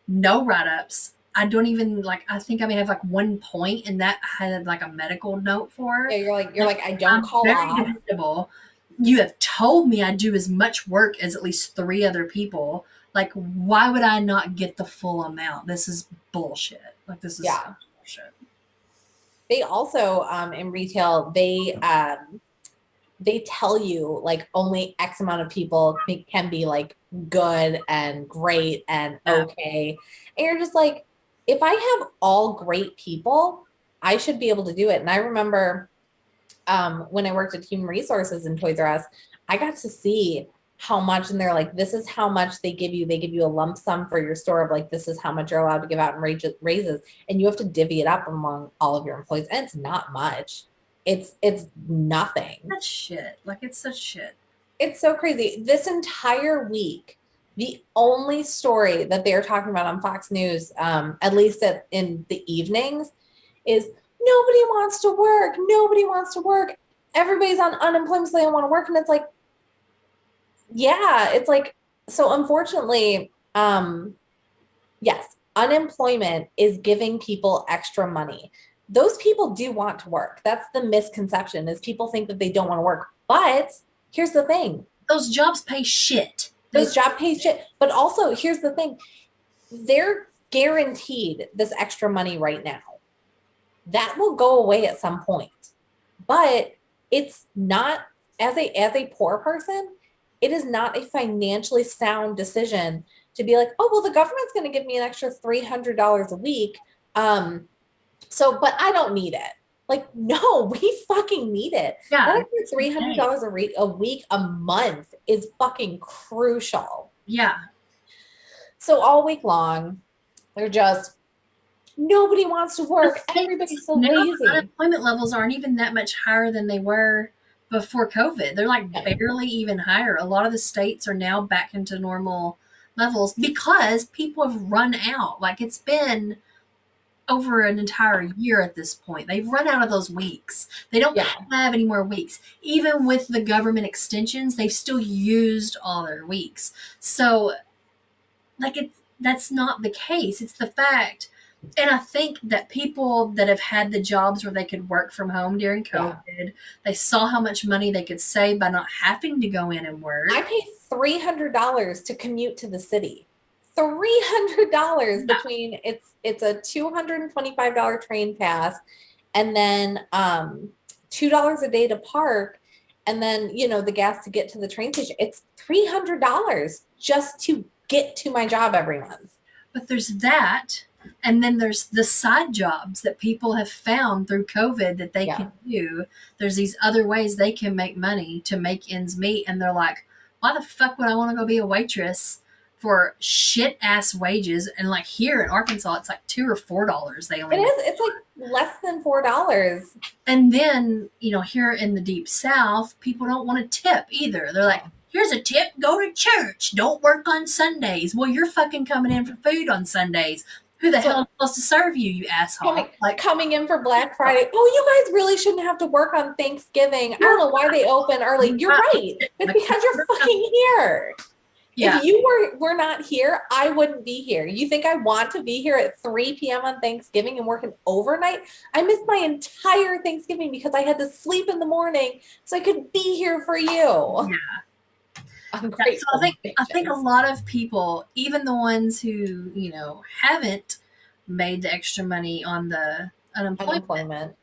No write ups. I don't even like. I think I may have like 1 point, and that I had like a medical note for. Yeah, you're Like, like, I don't I'm call very off. dependable. You have told me I do as much work as at least 3 other people. Like, why would I not get the full amount? This is bullshit. Like, this is Yeah. bullshit. They also in retail, they tell you like only X amount of people can be like good and great and Yeah. okay. And you're just like, if I have all great people, I should be able to do it. And I remember when I worked at Human Resources in Toys R Us, I got to see how much, and they're like, this is how much they give you. They give you a lump sum for your store of like, this is how much you're allowed to give out in raises, and you have to divvy it up among all of your employees. And it's not much. It's nothing. That's shit. Like, it's such shit. It's so crazy. This entire week, the only story that they're talking about on Fox News, at least in the evenings, is nobody wants to work. Nobody wants to work. Everybody's on unemployment, so they don't want to work. And it's like, yeah, it's like, so unfortunately, yes, unemployment is giving people extra money. Those people do want to work. That's the misconception, is people think that they don't want to work. But here's the thing. Those jobs pay shit. Those job pays shit. But also, here's the thing. They're guaranteed this extra money right now. That will go away at some point. But it's not, as a poor person, it is not a financially sound decision to be like, oh, well, the government's going to give me an extra $300 a week. But I don't need it. Like, no, we fucking need it. Yeah. That extra $300 a week, a month is fucking crucial. Yeah. So all week long, they're just, nobody wants to work. Everybody's so Now, lazy. unemployment levels aren't even that much higher than they were before COVID. They're like barely even higher. A lot of the states are now back into normal levels because people have run out. Like, it's been over an entire year at this point. They've run out of those weeks. They don't have any more weeks. Even with the government extensions, they've still used all their weeks. So, like, that's not the case. It's the fact. And I think that people that have had the jobs where they could work from home during COVID, they saw how much money they could save by not having to go in and work. I pay $300 to commute to the city. $300 between it's a $225 train pass and then $2 a day to park and then the gas to get to the train station. It's $300 just to get to my job every month. But there's that. And then there's the side jobs that people have found through COVID that they Yeah. can do. There's these other ways they can make money to make ends meet. And they're like, why the fuck would I want to go be a waitress for shit ass wages? And like here in Arkansas, it's like $2 or $4 they only It make. is. It's like less than $4. And then, here in the deep South, people don't want to tip either. They're like, here's a tip, go to church. Don't work on Sundays. Well, you're fucking coming in for food on Sundays. Who the hell is supposed to serve you, you asshole? Coming in for Black Friday. Oh, you guys really shouldn't have to work on Thanksgiving. I don't know why they open early. You're right. It's because you're fucking here. Yeah. If you were not here, I wouldn't be here. You think I want to be here at 3 p.m. on Thanksgiving and working overnight? I missed my entire Thanksgiving because I had to sleep in the morning so I could be here for you. Yeah. So I think a lot of people, even the ones who, haven't made the extra money on the unemployment,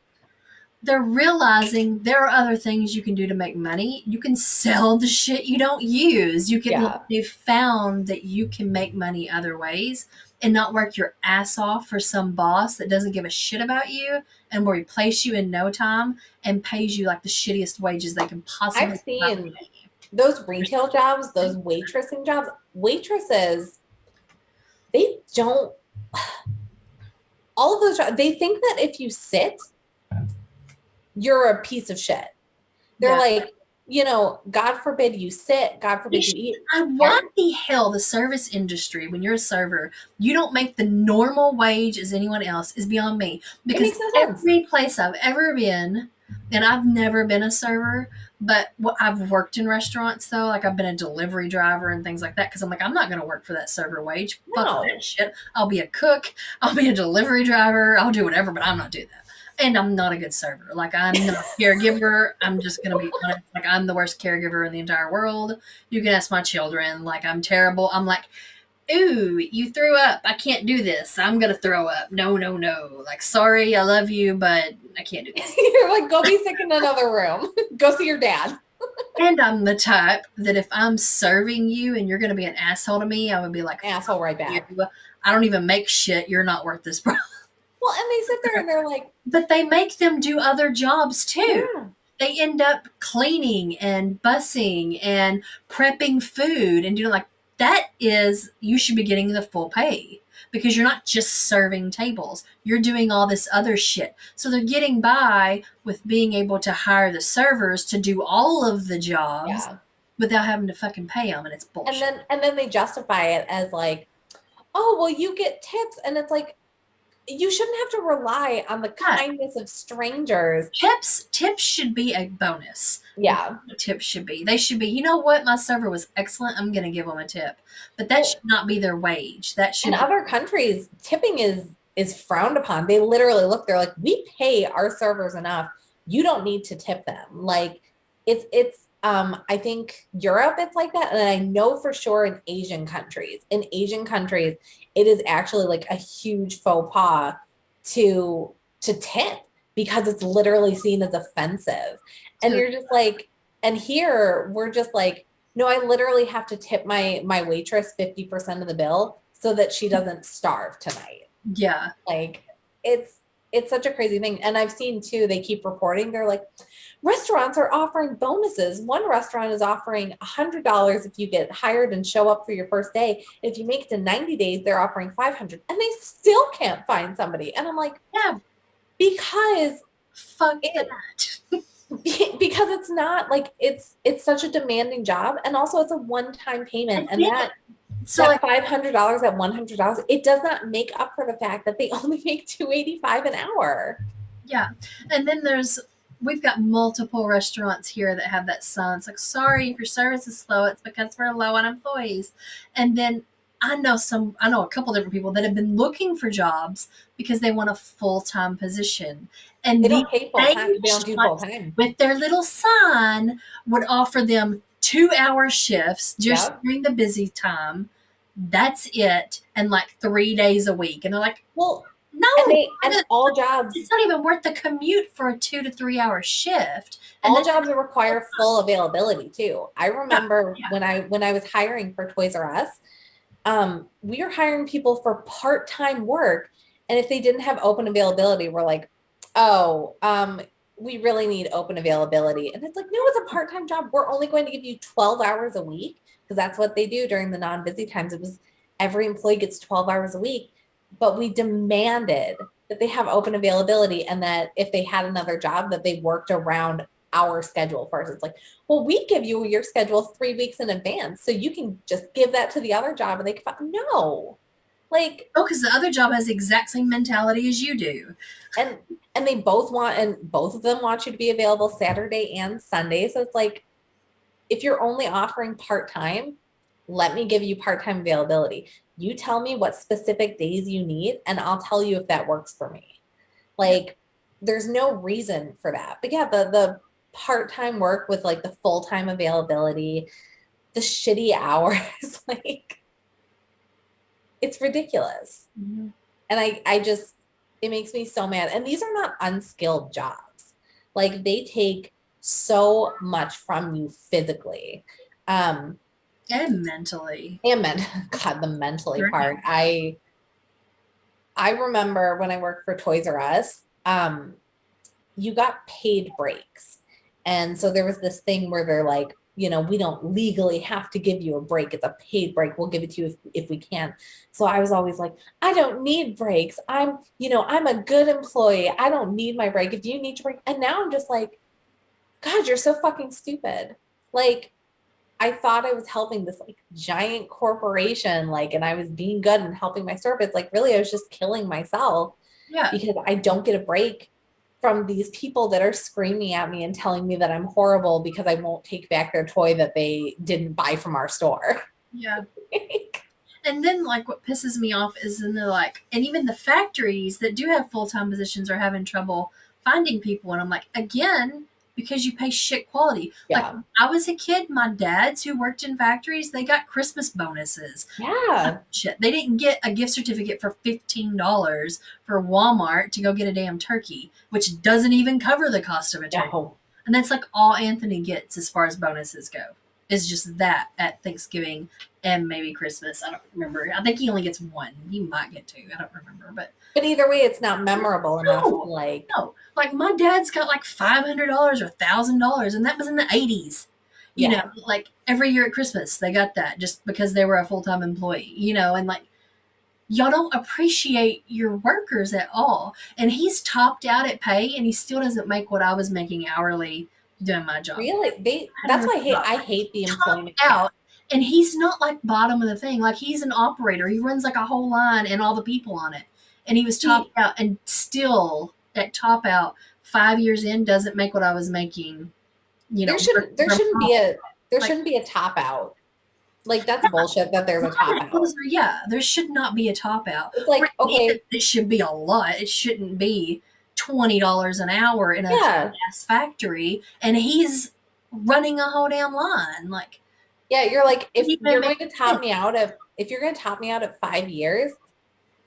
they're realizing there are other things you can do to make money. You can sell the shit you don't use. They've found that you can make money other ways and not work your ass off for some boss that doesn't give a shit about you and will replace you in no time and pays you like the shittiest wages they can possibly. I've seen those retail jobs, those waitressing jobs. Waitresses, they don't. All of those jobs, they think that if you sit, you're a piece of shit. They're like, God forbid you sit, God forbid you eat. Why the hell the service industry, when you're a server, you don't make the normal wage as anyone else is beyond me. Because every place I've ever been, and I've never been a server, but I've worked in restaurants though. Like I've been a delivery driver and things like that. Cause I'm like, I'm not going to work for that server wage. No. Fuck that shit. I'll be a cook. I'll be a delivery driver. I'll do whatever, but I'm not doing that. And I'm not a good server. Like I'm not a caregiver. I'm just going to be honest. Like I'm the worst caregiver in the entire world. You can ask my children. Like I'm terrible. I'm like, ooh, you threw up. I can't do this. I'm going to throw up. No. Like, sorry, I love you, but I can't do this. You're like, go be sick in another room. Go see your dad. And I'm the type that if I'm serving you and you're going to be an asshole to me, I would be like, asshole right back. I don't even make shit. You're not worth this, bro. Well, and they sit there and they're like. But they make them do other jobs too. Yeah. They end up cleaning and bussing and prepping food and doing like, that is, you should be getting the full pay because you're not just serving tables. You're doing all this other shit. So they're getting by with being able to hire the servers to do all of the jobs without having to fucking pay them. And it's bullshit. And then they justify it as like, oh, well, you get tips. And it's like, you shouldn't have to rely on the kindness of strangers. Tips should be a bonus. Yeah. Tips should be. They should be, you know what? My server was excellent. I'm going to give them a tip. But that should not be their wage. That should. In other countries, tipping is frowned upon. They literally look, they're like, we pay our servers enough. You don't need to tip them. Like it's I think Europe, it's like that. And I know for sure in Asian countries, it is actually like a huge faux pas to tip because it's literally seen as offensive. And you're just like, and here we're just like, no, I literally have to tip my waitress 50% of the bill so that she doesn't starve tonight. Yeah. Like it's such a crazy thing. And I've seen too, they keep reporting, they're like, restaurants are offering bonuses. One restaurant is offering $100 if you get hired and show up for your first day. If you make it to 90 days, they're offering $500 and they still can't find somebody. And I'm like, yeah, because fuck that. Because it's not like it's such a demanding job. And also it's a one-time payment. And that $500 at $100, it does not make up for the fact that they only make $285 an hour. Yeah. And then we've got multiple restaurants here that have that sign. It's like, sorry, if your service is slow, it's because we're low on employees. And then I know a couple different people that have been looking for jobs because they want a full-time position. And they don't pay full-time. They don't do full-time. With their little sign would offer them 2-hour shifts just during the busy time. That's it. And like 3 days a week. And they're like, Well, no, and all jobs, it's not even worth the commute for a 2 to 3 hour shift. And all then, jobs require full availability too. I yeah, remember yeah. when I was hiring for Toys R Us, we were hiring people for part-time work. And if they didn't have open availability, we're like, oh, we really need open availability. And it's like, no, it's a part-time job. We're only going to give you 12 hours a week because that's what they do during the non-busy times. It was every employee gets 12 hours a week, but we demanded that they have open availability and that if they had another job that they worked around our schedule first. It's like, well, we give you your schedule 3 weeks in advance. So you can just give that to the other job and they can, no, like, Oh, because the other job has the exact same mentality as you do. and, and they both want, and both of them want you to be available Saturday and Sunday. So it's like, if you're only offering part-time, let me give you part-time availability. You tell me what specific days you need, and I'll tell you if that works for me. Yeah. Like, there's no reason for that. But yeah, the part-time work with like the full-time availability, the shitty hours, like it's ridiculous. Mm-hmm. And I just, it makes me so mad. And these are not unskilled jobs. Like they take so much from you physically. Um, And mentally. and God, the mentally Right. part. I remember when I worked for Toys R Us, you got paid breaks. And so there was this thing where they're like, we don't legally have to give you a break. It's a paid break. We'll give it to you if we can. So I was always like, I don't need breaks. I'm a good employee. I don't need my break. If you need to break. And now I'm just like, God, you're so fucking stupid. Like, I thought I was helping this like giant corporation, like, and I was being good and helping my service. Like, really, I was just killing myself Yeah. because I don't get a break from these people that are screaming at me and telling me that I'm horrible because I won't take back their toy that they didn't buy from our store. Yeah. And then, like, what pisses me off is then they're like, and even the factories that do have full time positions are having trouble finding people. And I'm like, again, because you pay shit quality. Like, Yeah. when I was a kid, my dads who worked in factories, they got Christmas bonuses. Yeah. Shit. They didn't get a gift certificate for $15 for Walmart to go get a damn turkey, which doesn't even cover the cost of a turkey. No. And that's like all Anthony gets as far as bonuses go. Is just that at Thanksgiving and maybe Christmas. I don't remember. I think he only gets one. He might get two. I don't remember. But either way, it's not memorable enough to No, like, no. Like my dad's got like $500 or $1,000, and that was in the '80s. yeah. Like every year at Christmas they got that just because they were a full time employee. And like y'all don't appreciate your workers at all. And he's topped out at pay, and he still doesn't make what I was making hourly doing my job. Really? I That's never why thought I hate the topped employment cap. out, and he's not like bottom of the thing. Like he's an operator. He runs like a whole line and all the people on it. And he was topped See, out, and still at top out, 5 years in, doesn't make what I was making. there shouldn't there shouldn't be a there Like shouldn't be a top out. Like that's bullshit that there's a top out. yeah, there should not be a top out. It's like, okay, It should be a lot. It shouldn't be $20 an hour in a yeah. gas factory, and he's running a whole damn line. Like Yeah, you're like, it even makes sense. if you're going to top me out at 5 years,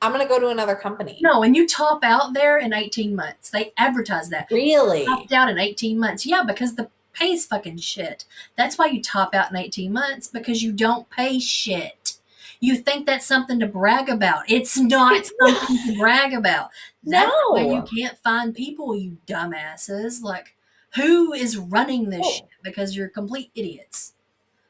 I'm going to go to another company. No, and you top out there in 18 months. They advertise that. Really? Topped out in 18 months. Yeah, because the pay's fucking shit. That's why you top out in 18 months, because you don't pay shit. You think that's something to brag about. It's not something to brag about. That's why you No. can't find people, you dumbasses. Like, who is running this shit? Oh. Because you're complete idiots.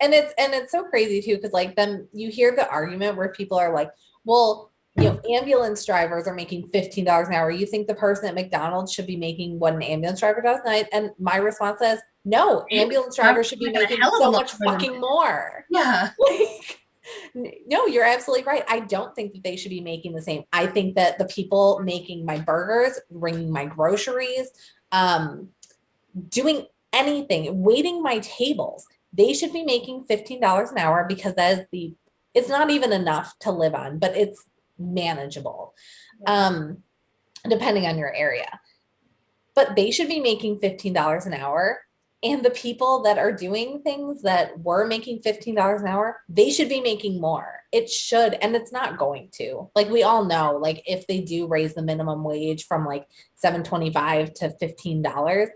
And it's so crazy too, because like then you hear the argument where people are like, well, ambulance drivers are making $15 an hour. You think the person at McDonald's should be making what an ambulance driver does? And my response is, no, ambulance drivers should be making so much fucking more. Yeah. Like, no, you're absolutely right. I don't think that they should be making the same. I think that the people making my burgers, bringing my groceries, doing anything, waiting my tables, they should be making $15 an hour because it's not even enough to live on, but it's manageable, depending on your area. But they should be making $15 an hour And the people that are doing things that were making $15 an hour, they should be making more. It should, and it's not going to. Like we all know, like if they do raise the minimum wage from like $7.25 to $15,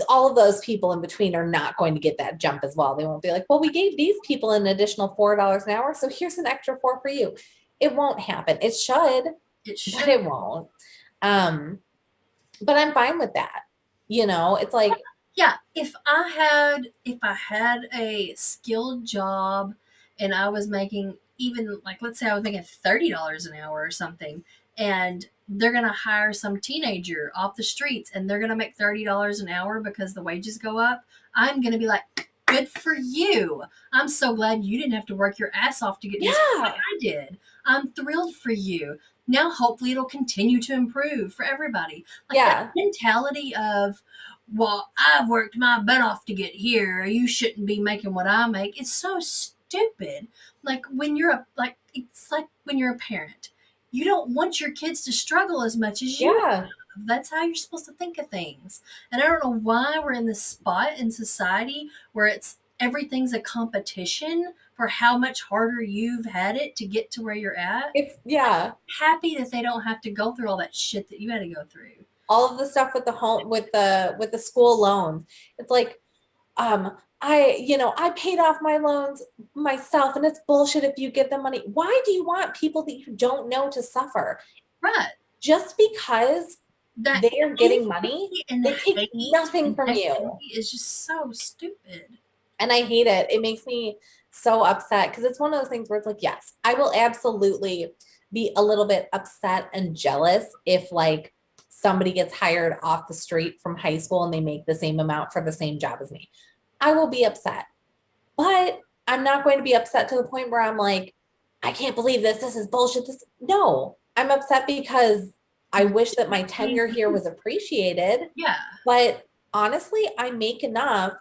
all of those people in between are not going to get that jump as well. They won't be like, well, we gave these people an additional $4 an hour, so here's an extra four for you. It won't happen. It should, It but should. it won't. Um, but I'm fine with that. You know, it's like, Yeah, if I had a skilled job and I was making, even like, let's say I was making $30 an hour or something, and they're gonna hire some teenager off the streets and they're gonna make $30 an hour because the wages go up, I'm gonna be like, good for you. I'm so glad you didn't have to work your ass off to get this like yeah, I did. I'm thrilled for you. Now hopefully it'll continue to improve for everybody. Like that yeah, mentality of, well, I've worked my butt off to get here. You shouldn't be making what I make. It's so stupid. Like when you're it's like when you're a parent. You don't want your kids to struggle as much as you yeah. have. That's how you're supposed to think of things. And I don't know why we're in this spot in society where it's everything's a competition for how much harder you've had it to get to where you're at. It's, yeah. Happy that they don't have to go through all that shit that you had to go through. All of the stuff with the home, with the school loans. It's like, I paid off my loans myself, and it's bullshit if you give them money. Why do you want people that you don't know to suffer? Right. Just because That they are getting money, envy and they take hate nothing and from you. negativity is just so stupid. And I hate it. It makes me so upset because it's one of those things where it's like, yes, I will absolutely be a little bit upset and jealous if like somebody gets hired off the street from high school and they make the same amount for the same job as me. I will be upset. But I'm not going to be upset to the point where I'm like, I can't believe this. This is bullshit. This no, I'm upset because I wish that my tenure here was appreciated. Yeah. But honestly, I make enough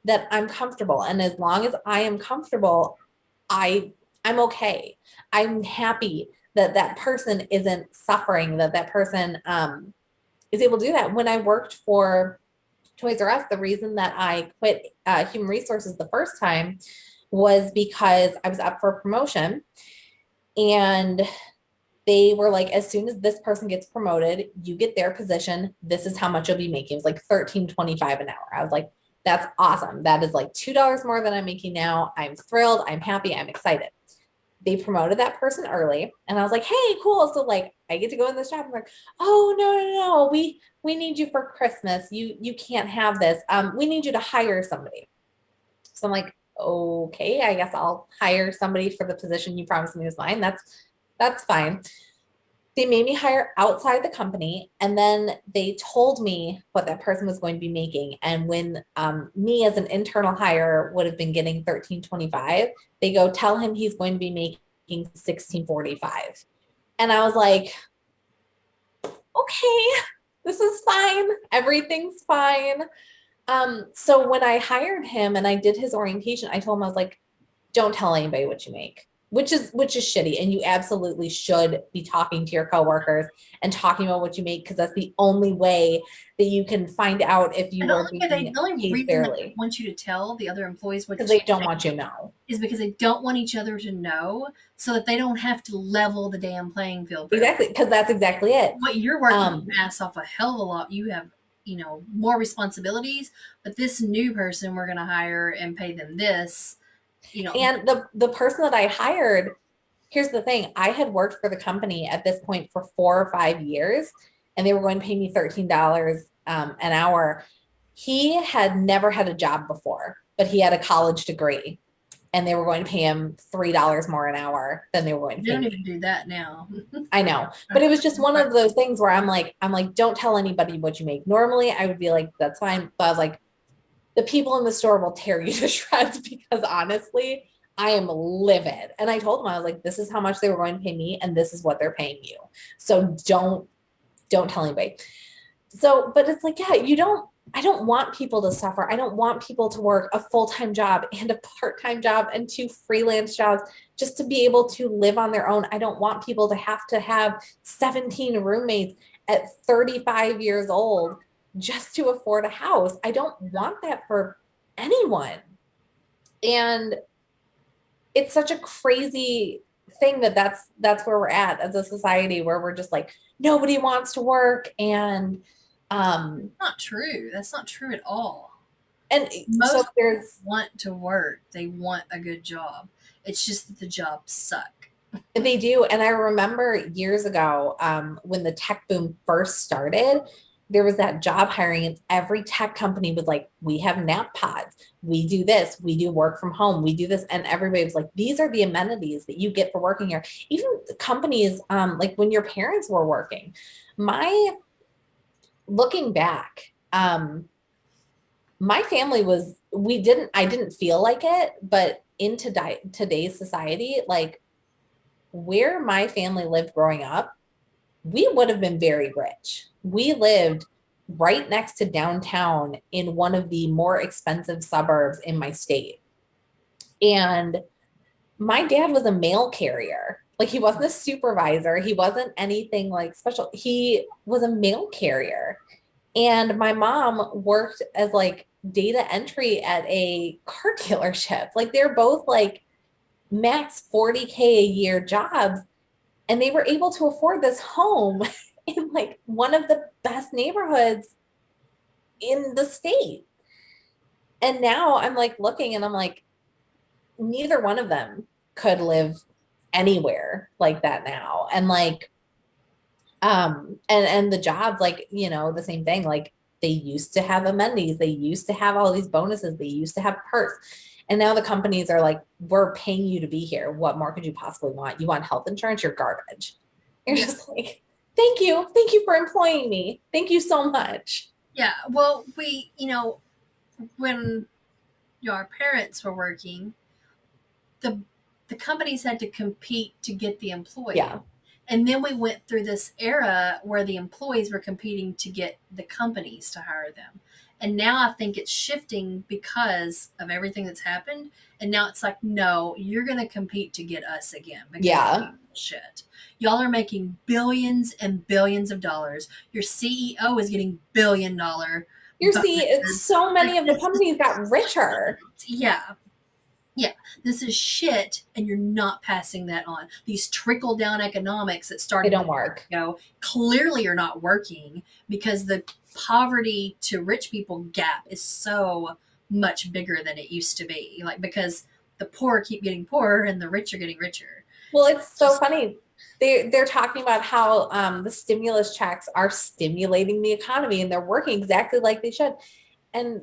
that I'm comfortable. And as long as I am comfortable, I'm okay. I'm happy that that person isn't suffering, that that person is able to do that. When I worked for Toys R Us, the reason that I quit human resources the first time was because I was up for a promotion, and they were like, as soon as this person gets promoted, you get their position. This is how much you'll be making. It was like $13.25 an hour. I was like, that's awesome. That is like $2 more than I'm making now. I'm thrilled. I'm happy. I'm excited. They promoted that person early, and I was like, hey, cool. So like I get to go in this job. I'm like, oh no. We need you for Christmas. You can't have this. We need you to hire somebody. So I'm like, okay, I guess I'll hire somebody for the position you promised me is mine. That's fine. They made me hire outside the company, and then they told me what that person was going to be making. And when me as an internal hire would have been getting 13.25, they go tell him he's going to be making 16.45. And I was like, okay, this is fine. Everything's fine. So when I hired him and I did his orientation, I told him, I was like, don't tell anybody what you make, which is shitty. And you absolutely should be talking to your coworkers and talking about what you make, because that's the only way that you can find out if And you are being the only paid reason they fairly, want you to tell the other employees what because you they don't make want you to know. is because they don't want each other to know so that they don't have to level the damn playing field for everyone. Exactly, because that's exactly it. What you're working Um, your ass off a hell of a lot. You have, more responsibilities, but this new person we're gonna hire and pay them this, and the person that I hired, here's the thing, I had worked for the company at this point for 4 or 5 years, and they were going to pay me $13 an hour. He had never had a job before, but he had a college degree, and they were going to pay him $3 more an hour than they were going to they pay don't me. even do that now. I know, but it was just one of those things where I'm like, don't tell anybody what you make. Normally, I would be like, that's fine, but I was like, the people in the store will tear you to shreds, because honestly, I am livid. And I told them, I was like, this is how much they were going to pay me, and this is what they're paying you. So don't tell anybody. So, but it's like, yeah, I don't want people to suffer. I don't want people to work a full-time job and a part-time job and two freelance jobs just to be able to live on their own. I don't want people to have 17 roommates at 35 years old just to afford a house. I don't want that for anyone. And it's such a crazy thing that that's where we're at as a society, where we're just like, nobody wants to work. And Not true. That's not true at all. and so Most people there's want to work. They want a good job. It's just that the jobs suck. they do. And I remember years ago, when the tech boom first started, there was that job hiring, and every tech company was like, we have nap pods, we do this, we do work from home, we do this. And everybody was like, these are the amenities that you get for working here. Even the companies, like when your parents were working, my looking back, my family was, I didn't feel like it, but in today's society, like where my family lived growing up, we would have been very rich. We lived right next to downtown in one of the more expensive suburbs in my state. And my dad was a mail carrier. Like he wasn't a supervisor, he wasn't anything like special. He was a mail carrier. And my mom worked as like data entry at a car dealership. Like they're both like max 40K a year jobs, and they were able to afford this home in like one of the best neighborhoods in the state. And now I'm like looking and I'm like, neither one of them could live anywhere like that now. And like, and the jobs, like, you know, the same thing, like they used to have amenities, they used to have all these bonuses, they used to have perks. And now the companies are like, we're paying you to be here. What more could you possibly want? You want health insurance? You're garbage. You're Yeah. just like, thank you. Thank you for employing me. Thank you so much. Yeah. Well, when our parents were working, the the companies had to compete to get the employee. Yeah. And then we went through this era where the employees were competing to get the companies to hire them. And now I think it's shifting because of everything that's happened. And now it's like, no, you're going to compete to get us again because Yeah. shit. Y'all are making billions and billions of dollars. Your CEO is getting $1 billion You see, it's bonuses. so Like many of the companies got richer. yeah, yeah, this is shit, and you're not passing that on. These trickle down economics that They started don't work. clearly are not working because the poverty to rich people gap is so much bigger than it used to be. Like, because the poor keep getting poorer and the rich are getting richer. Well, it's so Just, funny. They're talking about how the stimulus checks are stimulating the economy and they're working exactly like they should. And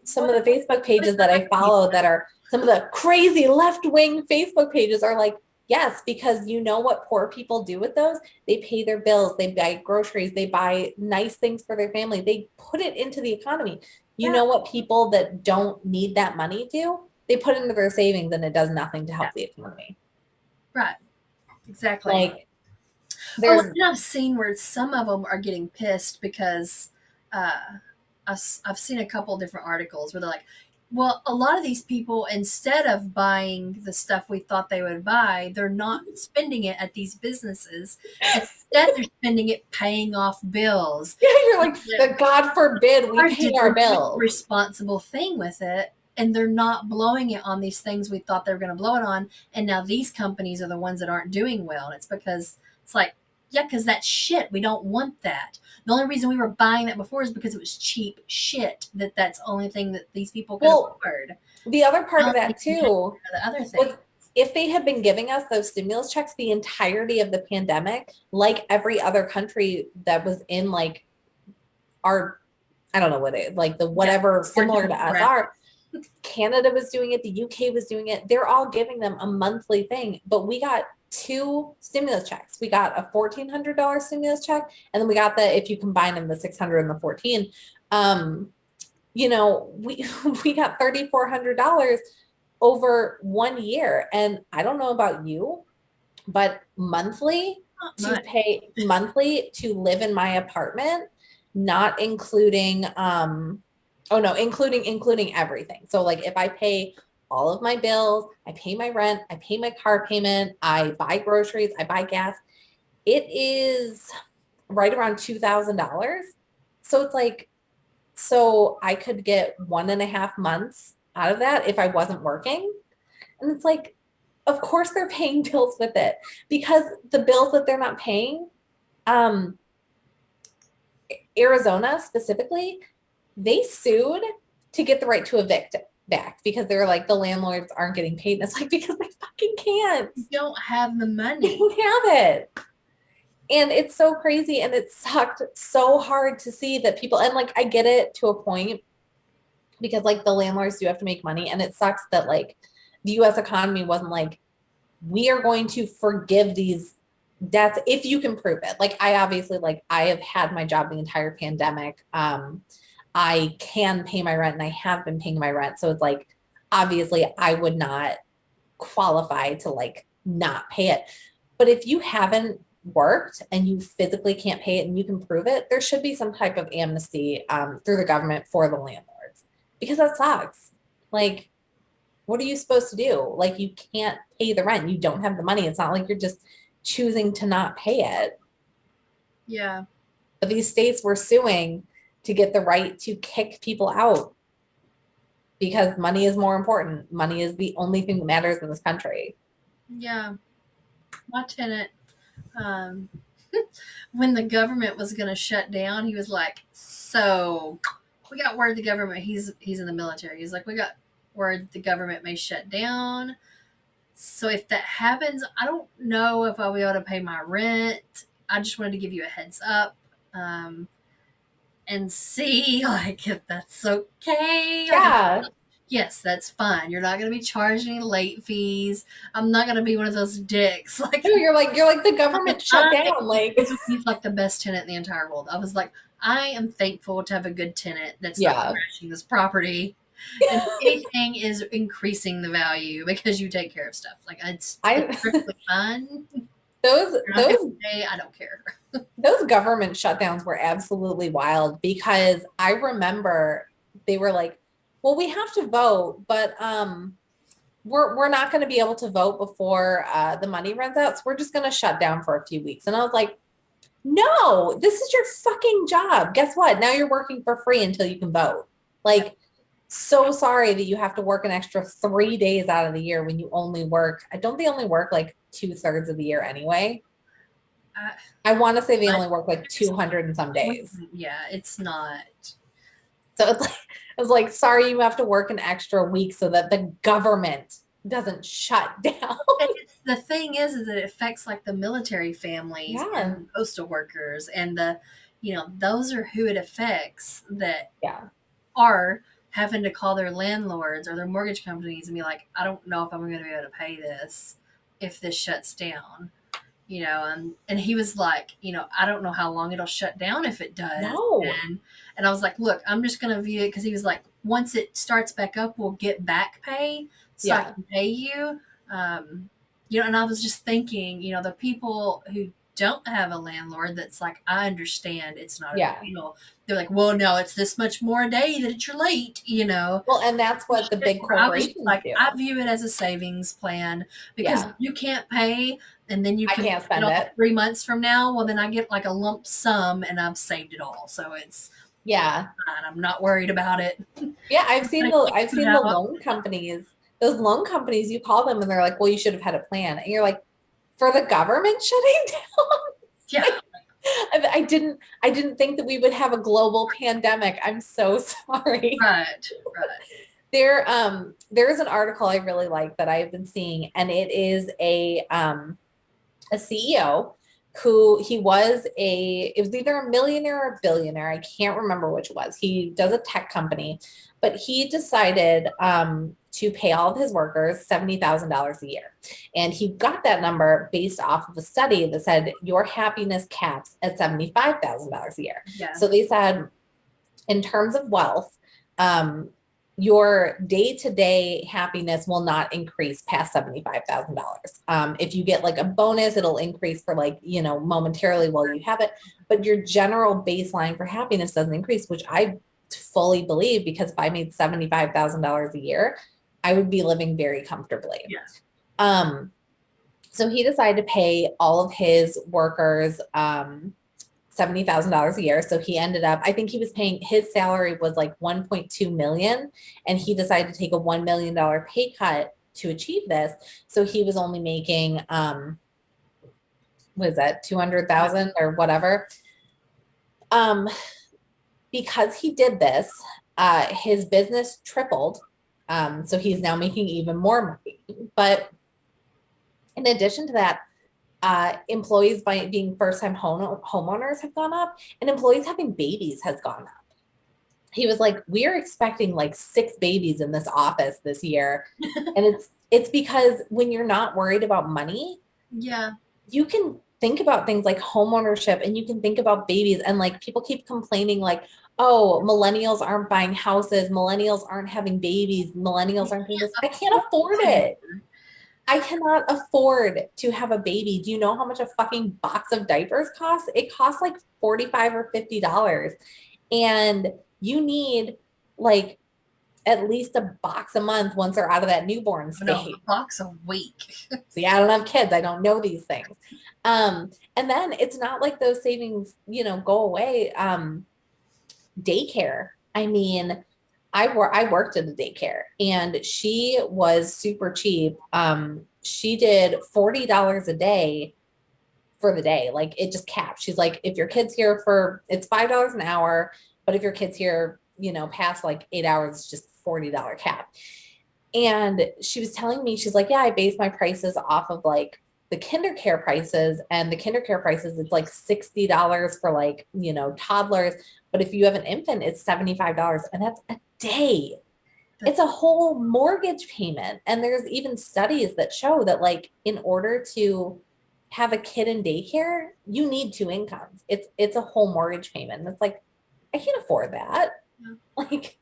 some of the Facebook what is pages that I the follow that are some of the crazy left-wing Facebook pages are like, yes, because you know what poor people do with those? They pay their bills, they buy groceries, they buy nice things for their family. They put it into the economy. You yeah, know what people that don't need that money do? They put it into their savings and it does nothing to yeah, help the economy. right, exactly. Like Oh, and there's then I've seen where some of them are getting pissed because uh, I've seen a couple different articles where they're like, well, a lot of these people, instead of buying the stuff we thought they would buy, they're not spending it at these businesses. Instead, they're spending it paying off bills. yeah, you're like the God forbid we Are pay our doing the bills. responsible thing with it, and they're not blowing it on these things we thought they were going to blow it on. And now these companies are the ones that aren't doing well. And it's because it's like, yeah, because that's shit. We don't want that. The only reason we were buying that before is because it was cheap shit. That's the only thing that these people could Well, afford. the other part of Now they that can pay too for the other was thing. if they had been giving us those stimulus checks the entirety of the pandemic, like every other country that was in like our, I don't know what it like the Yeah, whatever our similar to us demographic. are. Canada was doing it, the UK was doing it. They're all giving them a monthly thing, but we got two stimulus checks. We got a $1,400 stimulus check, and then we got the, if you combine them, the 600 and the 14. Um, you know, we we got $3,400 over 1 year. And I don't know about you, but Not much. monthly to live in my apartment, not including oh no, including everything. So like if I pay all of my bills, I pay my rent, I pay my car payment, I buy groceries, I buy gas, it is right around $2,000. So it's like so I could get 1.5 months out of that if I wasn't working. And it's like, of course they're paying bills with it, because the bills that they're not paying, um, Arizona specifically, they sued to get the right to evict back because they're like, the landlords aren't getting paid. And it's like, because they fucking can't. You don't have the They money. don't have it. And it's so crazy. And it sucked so hard to see that people, and like, I get it to a point because like the landlords do have to make money. And it sucks that like the US economy wasn't like, we are going to forgive these debts if you can prove it. Like I obviously, like I have had my job the entire pandemic. I can pay my rent and I have been paying my rent. So it's like, obviously I would not qualify to like not pay it. But if you haven't worked and you physically can't pay it and you can prove it, there should be some type of amnesty through the government for the landlords, because that sucks. Like, what are you supposed to do? Like, you can't pay the rent. You don't have the money. It's not like you're just choosing to not pay it. Yeah. But these states were suing to get the right to kick people out because money is more important. Money is the only thing that matters in this country. Yeah. My tenant, um, when the government was going to shut down, he was like, "So, we got word the government. He's in the military. He's like, we got word the government may shut down. So if that happens, I don't know if I'll be able to pay my rent. I just wanted to give you a heads up, um, and see like if that's okay. Like, Yeah. yes, that's fine. You're not going to be charged any late fees. I'm not going to be one of those dicks. Like, No, you're like the government shut down. Like, he's like the best tenant in the entire world. I was like, I am thankful to have a good tenant that's not yeah. crashing this property. And if anything is increasing the value because you take care of stuff. Like it's I perfectly fine. those You're not those gonna pay, I don't care. those government shutdowns were absolutely wild because I remember they were like, well, we have to vote, but we're not going to be able to vote before the money runs out. So we're just going to shut down for a few weeks. And I was like, no, this is your fucking job. Guess what? Now you're working for free until you can vote. Like, so sorry that you have to work an extra 3 days out of the year when you only work. I don't they only work like 2/3 of the year anyway. I, I want to say they I only work like 200 and some days. yeah, it's not. So it's like, it's like, sorry, you have to work an extra week so that the government doesn't shut down. And the thing is that it affects like the military families Yeah. and postal workers and the, those are who it affects that Yeah. are having to call their landlords or their mortgage companies and be like, I don't know if I'm going to be able to pay this if this shuts down. And he was like, I don't know how long it'll shut down if it does. No. And I was like, look, I'm just going to view it because he was like, once it starts back up, we'll get back pay so I Yeah. can pay you. And I was just thinking, the people who don't have a landlord that's like, I understand it's not a Yeah. big deal. They're like, well, no, it's this much more a day that you're late. Well, and that's what the big I was just corporations like, do. I view it as a savings plan because Yeah. if you can't pay and then you I can can't spend off it. 3 months from now, well, then I get like a lump sum and I've saved it all. So it's Yeah. fine. I'm not worried about it. Yeah. I've seen the Out. loan companies, those loan companies, you call them and they're like, well, you should have had a plan. And you're like, for the government shutting down? Yeah. I didn't think that we would have a global pandemic. I'm so sorry. Right. Right. There is an article I really like that I've been seeing, and it is a CEO who it was either a millionaire or a billionaire. I can't remember which it was. He does a tech company, but he decided to pay all of his workers $70,000 a year. And he got that number based off of a study that said your happiness caps at $75,000 a year. Yeah. So they said, in terms of wealth, your day-to-day happiness will not increase past $75,000. If you get like a bonus, it'll increase for like, momentarily while you have it, but your general baseline for happiness doesn't increase, which I fully believe, because if I made $75,000 a year, I would be living very comfortably. Yeah. So he decided to pay all of his workers $70,000 a year. So he ended up, I think he was paying, his salary was like 1.2 million, and he decided to take a $1 million pay cut to achieve this. So he was only making, what is that, 200,000 or whatever. Um, because he did this, his business tripled. So he's now making even more money. But in addition to that, employees by being first-time homeowners have gone up, and employees having babies has gone up. He was like, we're expecting like 6 babies in this office this year. And it's because when you're not worried about money, Yeah. you can think about things like home ownership, and you can think about babies. And like people keep complaining like, oh, millennials aren't buying houses, millennials aren't having babies, millennials aren't doing this. I can't afford it. I cannot afford to have a baby. Do you know how much a fucking box of diapers costs? It costs like $45 or $50. And you need like at least a box a month once they're out of that newborn No, stage. a box a week. See, I don't have kids. I don't know these things. And then it's not like those savings, go away. Daycare. I mean, I worked at a daycare, and she was super cheap. She did $40 a day for the day. Like it just capped. She's like, if your kid's here for, it's $5 an hour, but if your kid's here, past like 8 hours, it's just $40 cap. And she was telling me, she's like, yeah, I base my prices off of like the kinder care prices, and the kinder care prices, it's like $60 for like, toddlers. But if you have an infant, it's $75, and that's a day. It's a whole mortgage payment. And there's even studies that show that like in order to have a kid in daycare, you need 2 incomes. It's a whole mortgage payment. And it's like, I can't afford that. Yeah. Like,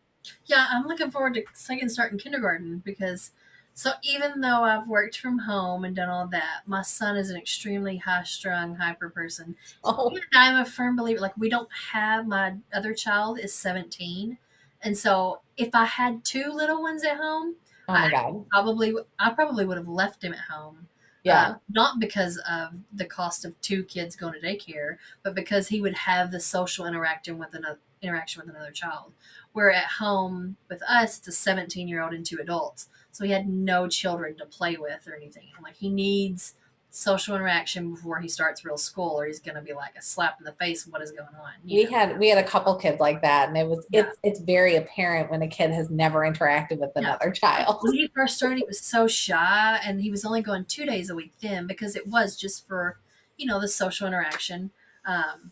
Yeah, I'm looking forward to second start in kindergarten because so even though I've worked from home and done all that, my son is an extremely high strung, hyper person. oh, And I'm a firm believer, like we don't have my other child is 17. And so if I had 2 little ones at home, oh I my God. probably would have left him at home. Yeah. Not because of the cost of 2 kids going to daycare, but because he would have the social interaction with another child. Where at home with us, it's a 17-year-old and 2 adults. So he had no children to play with or anything. Like he needs social interaction before he starts real school, or he's going to be like a slap in the face. What is going on? We had a couple kids like that, and Yeah. it's very apparent when a kid has never interacted with Yeah. another child. When he first started, he was so shy, and he was only going 2 days a week then because it was just for, the social interaction. Um,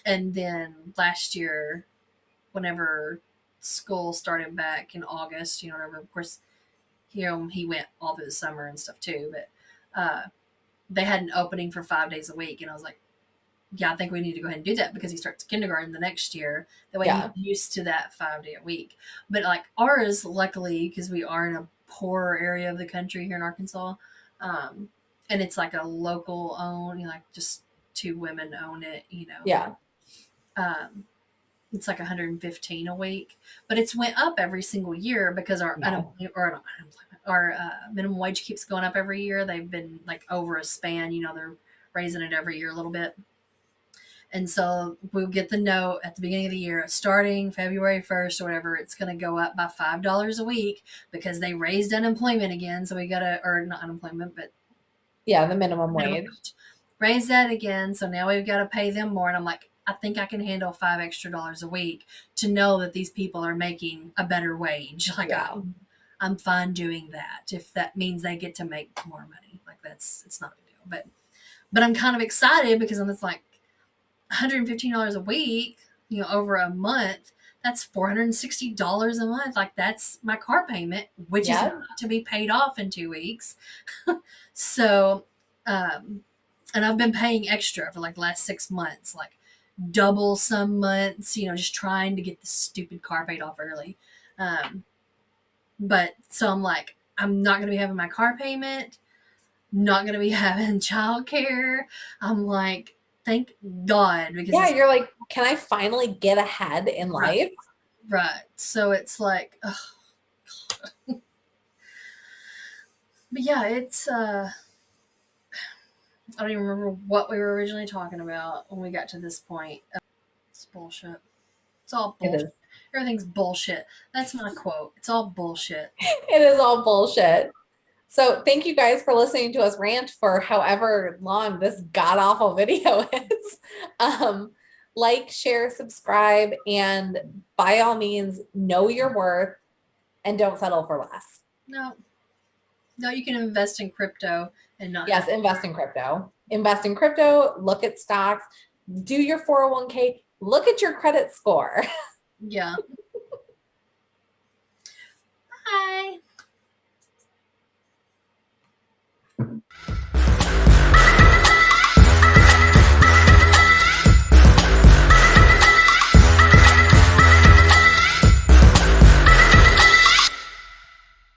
and then last year, whenever school started back in August, whatever, of course, he went all through the summer and stuff too, but they had an opening for 5 days a week, and I was like, yeah, I think we need to go ahead and do that because he starts kindergarten the next year. That way Yeah. he's used to that 5 day a week. But like ours, luckily, because we are in a poorer area of the country here in Arkansas, um, and it's like a local own, like just 2 women own it, Yeah. Um, it's like 115 a week, but it's went up every single year because our No. our minimum wage keeps going up every year. They've been like over a span, they're raising it every year a little bit. And so we'll get the note at the beginning of the year, starting February 1st or whatever, it's going to go up by $5 a week because they raised unemployment again. So we got to, or not unemployment, but Yeah, the minimum wage. raise that again. So now we've got to pay them more. And I'm like, I think I can handle $5 extra a week to know that these people are making a better wage. Like Yeah. I'm fine doing that if that means they get to make more money. Like it's not a big deal. But I'm kind of excited because I'm just like $115 a week, over a month. That's $460 a month. Like that's my car payment, which is Yeah. not to be paid off in 2 weeks. So, and I've been paying extra for like the last 6 months, like double some months, just trying to get the stupid car paid off early. But so I'm like, I'm not going to be having my car payment, not going to be having childcare. I'm like, thank God, because Yeah, you're like, can I finally get ahead in right, life? right. So it's like, ugh. But yeah, it's I don't even remember what we were originally talking about when we got to this point. It's bullshit. It's all It bullshit. is. Everything's bullshit. That's my quote. It's all bullshit. It is all bullshit. So thank you guys for listening to us rant for however long this god awful video is. Um, like, share, subscribe, and by all means, know your worth and don't settle for less. No, no, you can invest in crypto and not Yes, have. invest in crypto. Invest in crypto, look at stocks, do your 401k, look at your credit score. Yeah.